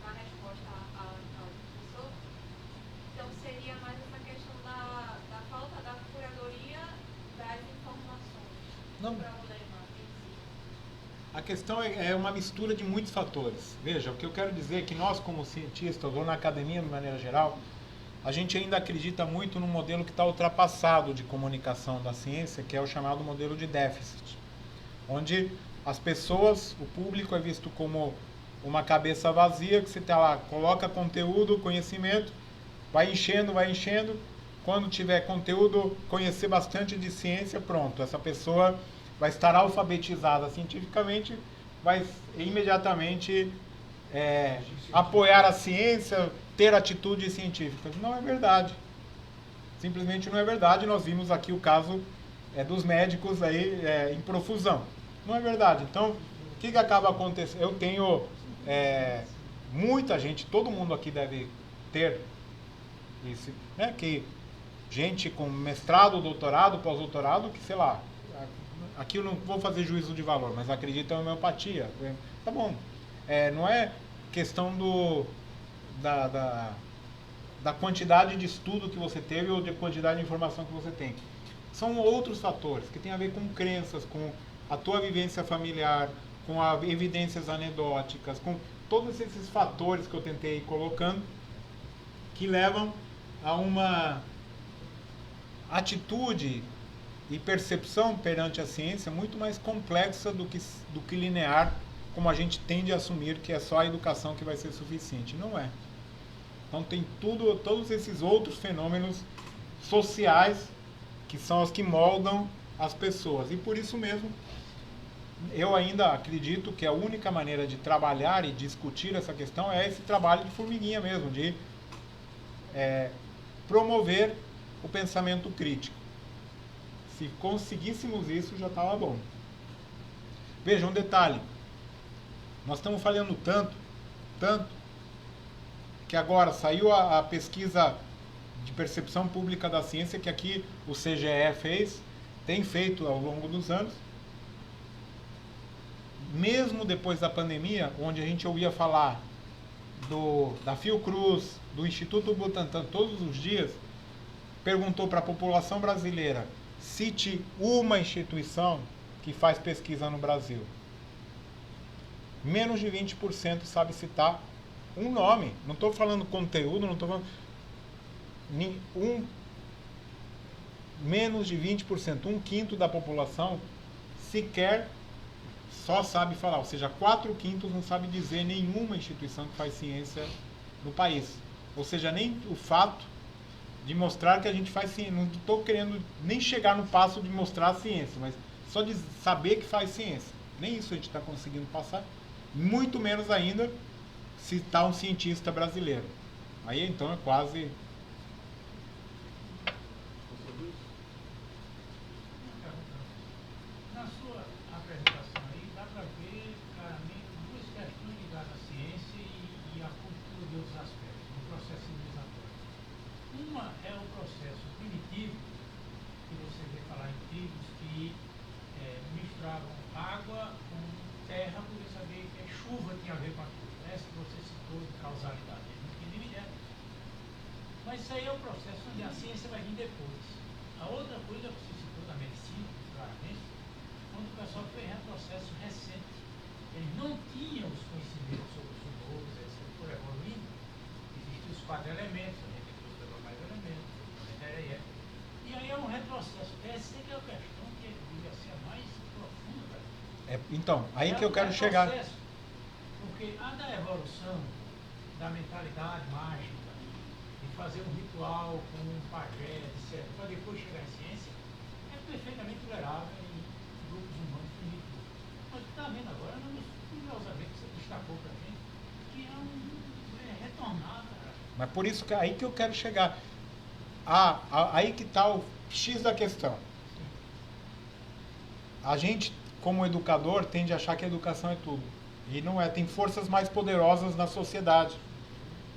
na resposta ao professor. Então, seria mais essa questão da falta da curadoria das informações. Não. A questão é uma mistura de muitos fatores. Veja, o que eu quero dizer é que nós, como cientistas, ou na academia de maneira geral, a gente ainda acredita muito num modelo que está ultrapassado de comunicação da ciência, que é o chamado modelo de déficit, onde as pessoas, o público é visto como uma cabeça vazia, que você tá lá, coloca conteúdo, conhecimento, vai enchendo, quando tiver conteúdo, conhecer bastante de ciência, pronto, essa pessoa vai estar alfabetizada cientificamente, vai imediatamente apoiar a ciência, ter atitudes científicas. Não é verdade. Simplesmente não é verdade. Nós vimos aqui o caso dos médicos aí em profusão. Não é verdade. Então, o que acaba acontecendo? Eu tenho muita gente, todo mundo aqui deve ter isso, né? Que gente com mestrado, doutorado, pós-doutorado, que sei lá, aqui eu não vou fazer juízo de valor, mas acredito em homeopatia. Tá bom. Não é questão da quantidade de estudo que você teve ou de quantidade de informação que você tem. São outros fatores que têm a ver com crenças, com a tua vivência familiar, com evidências anedóticas, com todos esses fatores que eu tentei ir colocando, que levam a uma atitude e percepção perante a ciência muito mais complexa do que linear, como a gente tende a assumir que é só a educação que vai ser suficiente. Não é. Então tem todos esses outros fenômenos sociais que são os que moldam as pessoas. E por isso mesmo, eu ainda acredito que a única maneira de trabalhar e discutir essa questão é esse trabalho de formiguinha mesmo, de promover o pensamento crítico. Se conseguíssemos isso, já estava bom. Veja, um detalhe. Nós estamos falando tanto, que agora saiu a pesquisa de percepção pública da ciência, que aqui o CGE tem feito ao longo dos anos. Mesmo depois da pandemia, onde a gente ouvia falar da Fiocruz, do Instituto Butantan todos os dias, perguntou para a população brasileira, cite uma instituição que faz pesquisa no Brasil. Menos de 20% sabe citar um nome. Não estou falando conteúdo, não estou falando... menos de 20%, um quinto da população sequer só sabe falar, ou seja, 4/5 não sabe dizer nenhuma instituição que faz ciência no país. Ou seja, nem o fato de mostrar que a gente faz ciência, não estou querendo nem chegar no passo de mostrar a ciência, mas só de saber que faz ciência. Nem isso a gente está conseguindo passar, muito menos ainda citar um cientista brasileiro. Aí então é quase... Na sua apresentação aí, dá para ver claramente duas questões ligadas à ciência e à cultura de outros aspectos, no processo civilizatório. Uma é o processo primitivo, que você vê falar em tribos que misturavam água com terra, porque sabia que a chuva tinha a ver com aquilo. Essa que você citou de causalidade, não tinha nem ideia. Mas isso aí é o processo onde a ciência vai vir depois. A outra coisa que você citou da medicina, claramente, quando o pessoal fez retrocesso recente. Eles não tinham os conhecimentos sobre os subnovos, etc. Por evoluindo, existem os 4 elementos, a gente trouxe mais elementos, e aí é um retrocesso. Essa é que é a questão que devia ser a mais profunda. Então, aí que eu quero chegar. Porque a da evolução, da mentalidade mágica, de fazer um ritual com um pajé, etc., para depois chegar em ciência, é perfeitamente tolerável em grupos humanos primitivos. Mas está vendo agora, curiosamente, você destacou para a gente, que é retornada. Mas por isso que aí que eu quero chegar. Aí que está o X da questão. A gente, como educador, tende a achar que a educação é tudo. E não é. Tem forças mais poderosas na sociedade.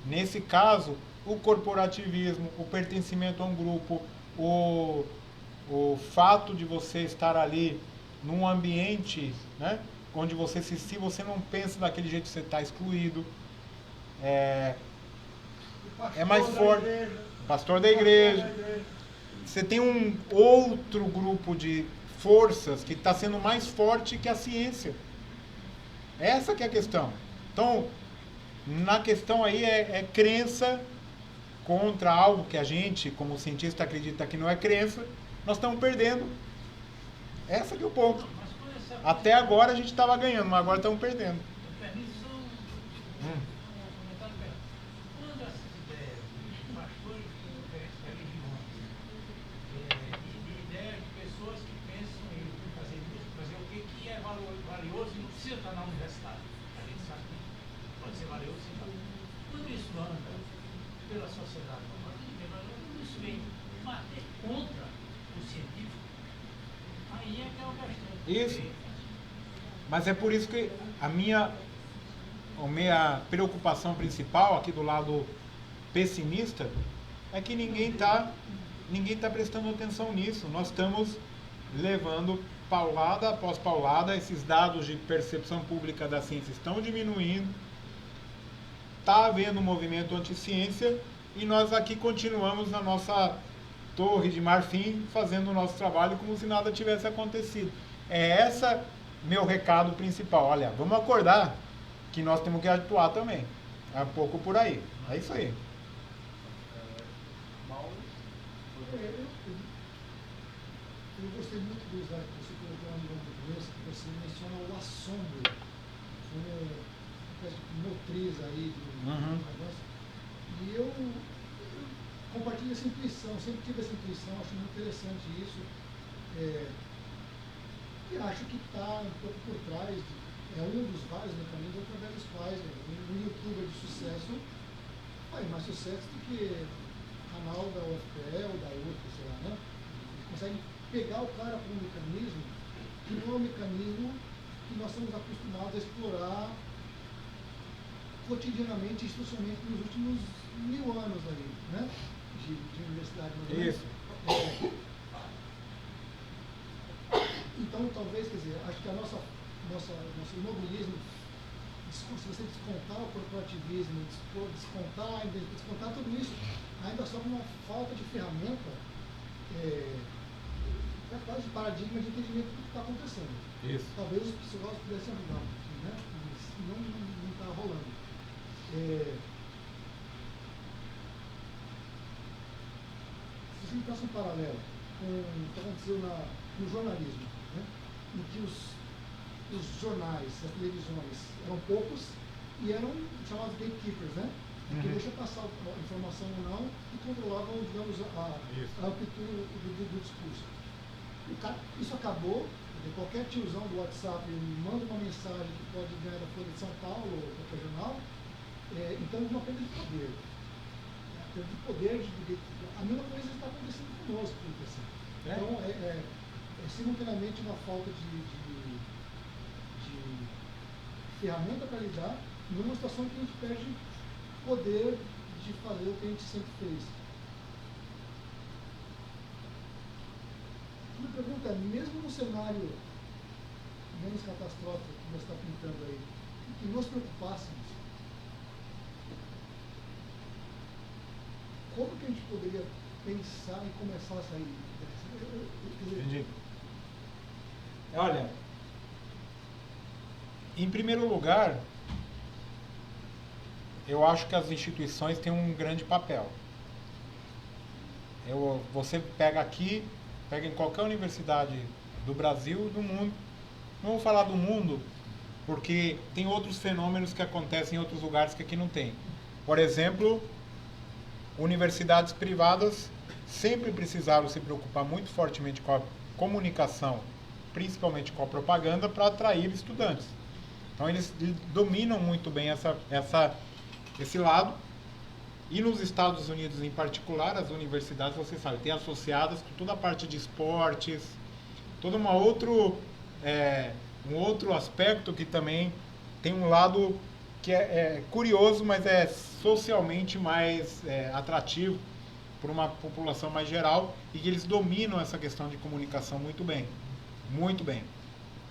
Nesse caso, o corporativismo, o pertencimento a um grupo, o fato de você estar ali num ambiente, né, onde você se você não pensa daquele jeito, você está excluído. É mais forte. Pastor da igreja. Você tem um outro grupo de forças que está sendo mais forte que a ciência. Essa que é a questão. Então, na questão aí é crença contra algo que a gente, como cientista, acredita que não é crença. Nós estamos perdendo. Essa que é o ponto. Até agora a gente estava ganhando, mas agora estamos perdendo. Pela sociedade, quando isso vem bater contra o científico, aí é que é o questão. Isso. Mas é por isso que a minha preocupação principal aqui do lado pessimista é que ninguém tá prestando atenção nisso. Nós estamos levando paulada após paulada, esses dados de percepção pública da ciência estão diminuindo. Está havendo um movimento anti-ciência e nós aqui continuamos na nossa torre de marfim fazendo o nosso trabalho como se nada tivesse acontecido. É esse meu recado principal. Olha, vamos acordar que nós temos que atuar também. É um pouco por aí. É isso aí. Eu gostei muito do slide que você colocou lá no começo, que você menciona o assombro como uma espécie de motriz aí do negócio. E eu compartilho essa intuição, sempre tive essa intuição, acho muito interessante isso. E acho que está um pouco por trás, é um dos vários mecanismos através dos quais um youtuber de sucesso faz mais sucesso do que canal da UFPE ou da UFPE, sei lá, né? Ele consegue pegar o cara com um mecanismo que não é um mecanismo que nós estamos acostumados a explorar cotidianamente, institucionalmente nos últimos 1000 anos aí, né? De universidade. Isso. Então, talvez, quer dizer, acho que nosso imobilismo, se você descontar o corporativismo, descontar tudo isso, ainda sobra uma falta de ferramenta, quase de paradigma de entendimento do que está acontecendo. Isso. Talvez os psicólogos pudessem ajudar um pouquinho, né? Mas não está rolando. Se a gente passa um paralelo com o que aconteceu no jornalismo, né? Em que os jornais, as televisões eram poucos e eram chamados gatekeepers, né? Que deixa passar a informação ou não e controlavam, digamos, a amplitude do discurso. Isso acabou, qualquer tiozão do WhatsApp manda uma mensagem que pode ganhar da Folha de São Paulo ou qualquer jornal, então é uma perda de poder. A perda de poder, a mesma coisa está acontecendo conosco, Então, simultaneamente uma falta de ferramenta para lidar, numa situação que a gente perde poder de fazer o que a gente sempre fez. A minha pergunta é, mesmo no cenário menos catastrófico que você está pintando aí, que nos preocupássemos, como que a gente poderia pensar em começar a sair dessa? Entendi. Olha, em primeiro lugar, eu acho que as instituições têm um grande papel. Você pega em qualquer universidade do Brasil e do mundo. Não vou falar do mundo, porque tem outros fenômenos que acontecem em outros lugares que aqui não tem. Por exemplo, universidades privadas sempre precisaram se preocupar muito fortemente com a comunicação, principalmente com a propaganda, para atrair estudantes. Então eles dominam muito bem esse lado. E nos Estados Unidos em particular, as universidades, você sabe, têm associadas com toda a parte de esportes, todo um outro aspecto que também tem um lado que é curioso, mas é socialmente mais atrativo para uma população mais geral, e que eles dominam essa questão de comunicação muito bem. Muito bem.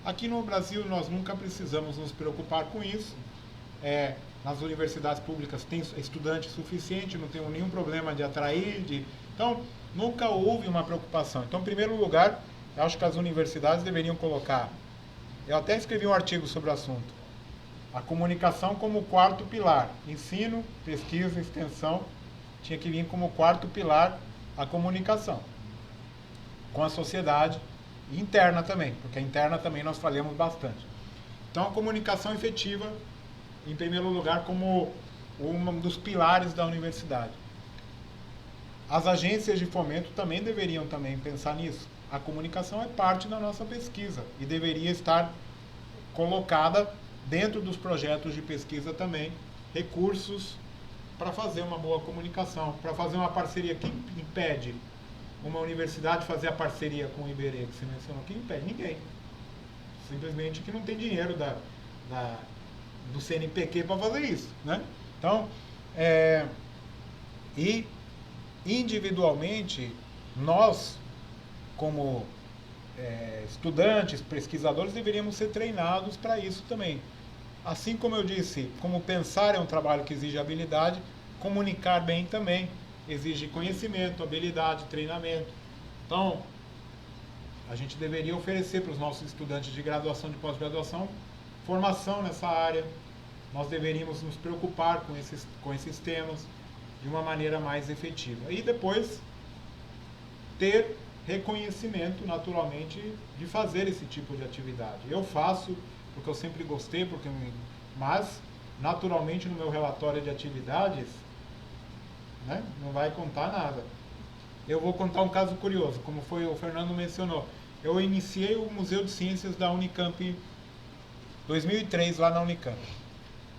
Aqui no Brasil nós nunca precisamos nos preocupar com isso. Nas universidades públicas tem estudante suficiente, não tem nenhum problema de atrair. Então, nunca houve uma preocupação. Então, em primeiro lugar, eu acho que as universidades deveriam colocar... Eu até escrevi um artigo sobre o assunto. A comunicação como quarto pilar. Ensino, pesquisa, extensão, tinha que vir como quarto pilar a comunicação. Com a sociedade e interna também, porque a interna também nós falamos bastante. Então, a comunicação efetiva, em primeiro lugar, como um dos pilares da universidade. As agências de fomento também deveriam pensar nisso. A comunicação é parte da nossa pesquisa e deveria estar colocada dentro dos projetos de pesquisa também, recursos para fazer uma boa comunicação, para fazer uma parceria. Quem impede uma universidade fazer a parceria com o Iberê, que você mencionou? Quem impede? Ninguém. Simplesmente que não tem dinheiro do CNPq para fazer isso, né? Então, e individualmente, nós, como estudantes, pesquisadores, deveríamos ser treinados para isso também. Assim como eu disse, como pensar é um trabalho que exige habilidade, comunicar bem também exige conhecimento, habilidade, treinamento. Então, a gente deveria oferecer para os nossos estudantes de graduação, de pós-graduação, formação nessa área. Nós deveríamos nos preocupar com esses temas de uma maneira mais efetiva. E depois ter reconhecimento, naturalmente, de fazer esse tipo de atividade. Eu faço porque eu sempre gostei, mas, naturalmente, no meu relatório de atividades, né, não vai contar nada. Eu vou contar um caso curioso, como foi o Fernando mencionou. Eu iniciei o Museu de Ciências da Unicamp em 2003, lá na Unicamp.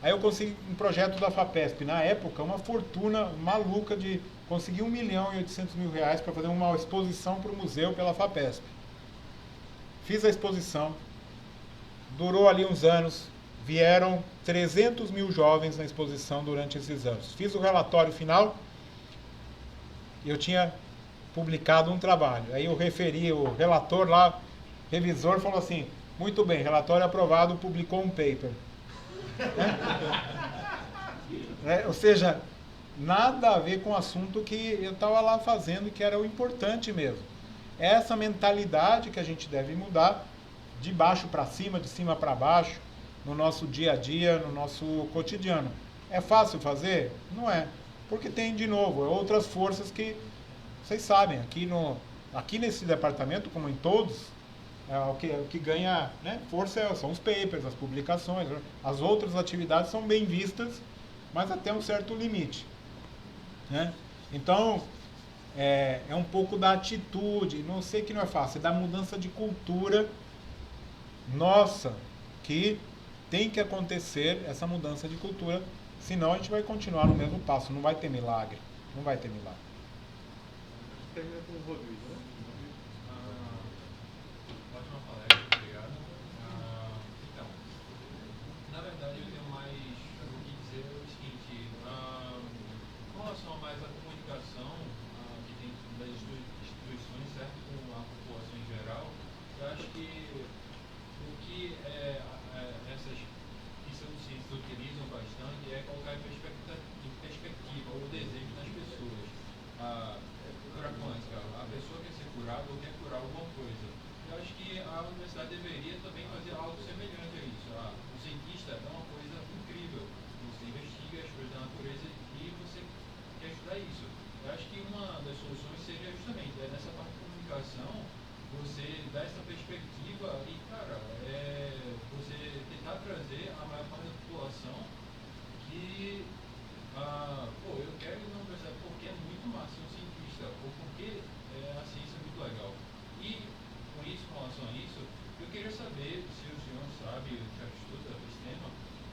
Aí eu consegui um projeto da FAPESP, na época, uma fortuna maluca de conseguir R$1.800.000 para fazer uma exposição para o museu pela FAPESP. Fiz a exposição, durou ali uns anos, vieram 300 mil jovens na exposição durante esses anos. Fiz o relatório final, eu tinha publicado um trabalho. Aí eu referi, o relator lá, revisor, falou assim, muito bem, relatório aprovado, publicou um paper. Ou seja, nada a ver com o assunto que eu estava lá fazendo, que era o importante mesmo. Essa mentalidade que a gente deve mudar, de baixo para cima, de cima para baixo, no nosso dia a dia, no nosso cotidiano. É fácil fazer? Não é. Porque tem, de novo, outras forças que, vocês sabem, aqui nesse departamento, como em todos, o que ganha, né, força são os papers, as publicações. As outras atividades são bem vistas, mas até um certo limite. Né? Então, é um pouco da atitude, não sei que não é fácil, é da mudança de cultura nossa, que tem que acontecer essa mudança de cultura, senão a gente vai continuar no mesmo passo, não vai ter milagre, não vai ter milagre. Termina com o Rodrigo, né? Ótima palestra, obrigado. Então, na verdade eu tenho mais o que dizer o seguinte, com relação mais à comunicação que tem das instituições, certo, com a população em geral, eu acho que o que essas pseudociências utilizam bastante é colocar em perspectiva o desejo das pessoas. A pessoa quer ser curada ou quer curar alguma coisa. Eu acho que a universidade deveria também fazer algo semelhante a isso. O cientista é uma coisa incrível. Você investiga as coisas da natureza e você quer estudar isso. Eu acho que uma das soluções seria justamente nessa parte de comunicação, você dar essa perspectiva e, cara, você tentar trazer a maior parte da população que, eu quero ir na universidade porque é muito massa ser um cientista, ou porque a ciência é muito legal. E, com relação a isso, eu queria saber se o senhor sabe, já estuda esse tema,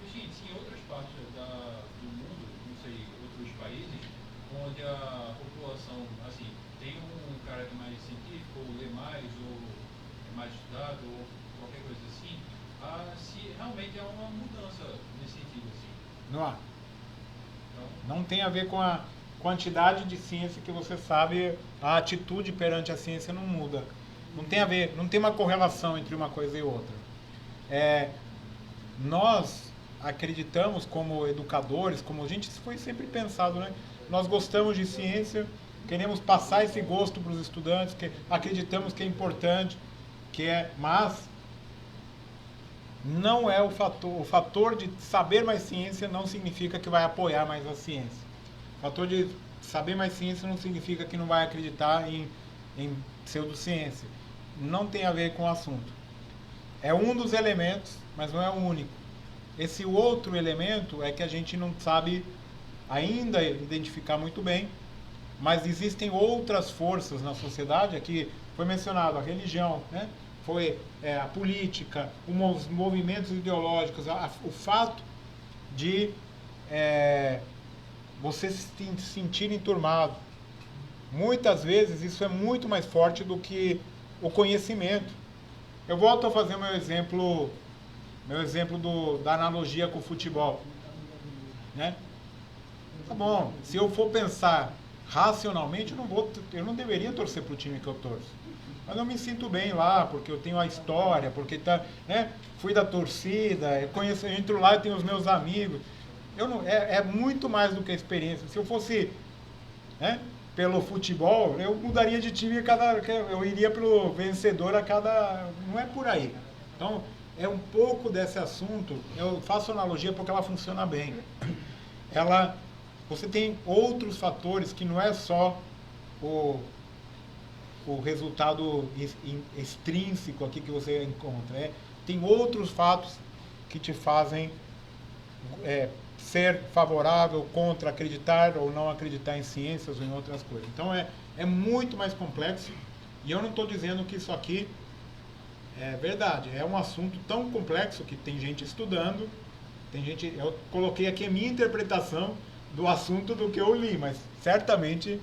se em outras partes do mundo, não sei, outros países, onde a população, assim, tem um caráter mais científico, ou lê mais, ou é mais estudado, ou qualquer coisa assim, se realmente há uma mudança nesse sentido, assim. Não há. Não tem a ver com a quantidade de ciência que você sabe, a atitude perante a ciência não muda. Não tem a ver, não tem uma correlação entre uma coisa e outra. Nós acreditamos como educadores, como a gente foi sempre pensado, né? Nós gostamos de ciência, queremos passar esse gosto para os estudantes, que acreditamos que é importante, mas não é o fator de saber mais ciência não significa que vai apoiar mais a ciência. O fator de saber mais ciência não significa que não vai acreditar em pseudociência. Não tem a ver com o assunto. É um dos elementos, mas não é o único. Esse outro elemento é que a gente não sabe ainda identificar muito bem, mas existem outras forças na sociedade. Aqui foi mencionado a religião, né? Foi a política, os movimentos ideológicos, o fato de você se sentir enturmado. Muitas vezes isso é muito mais forte do que o conhecimento. Eu volto a fazer meu exemplo da analogia com o futebol, né? Tá bom, se eu for pensar racionalmente, eu não deveria torcer para o time que eu torço. Mas eu me sinto bem lá, porque eu tenho a história, porque fui da torcida, eu entro lá e tenho os meus amigos. É muito mais do que a experiência. Se eu fosse pelo futebol, eu mudaria de time eu iria pelo vencedor a cada... Não é por aí. Então, é um pouco desse assunto, eu faço analogia porque ela funciona bem. Você tem outros fatores que não é só o resultado extrínseco aqui que você encontra. Tem outros fatos que te fazem ser favorável, contra, acreditar ou não acreditar em ciências ou em outras coisas. Então é muito mais complexo, e eu não estou dizendo que isso aqui é verdade. É um assunto tão complexo que tem gente estudando, eu coloquei aqui a minha interpretação do assunto do que eu li, mas certamente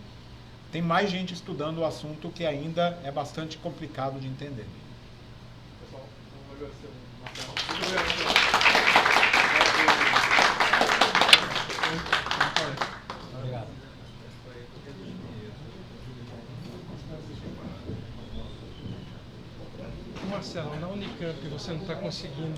tem mais gente estudando o assunto que ainda é bastante complicado de entender. Pessoal, vamos agradecer o Marcelo. Muito obrigado. Obrigado. Marcelo, na Unicamp você não está conseguindo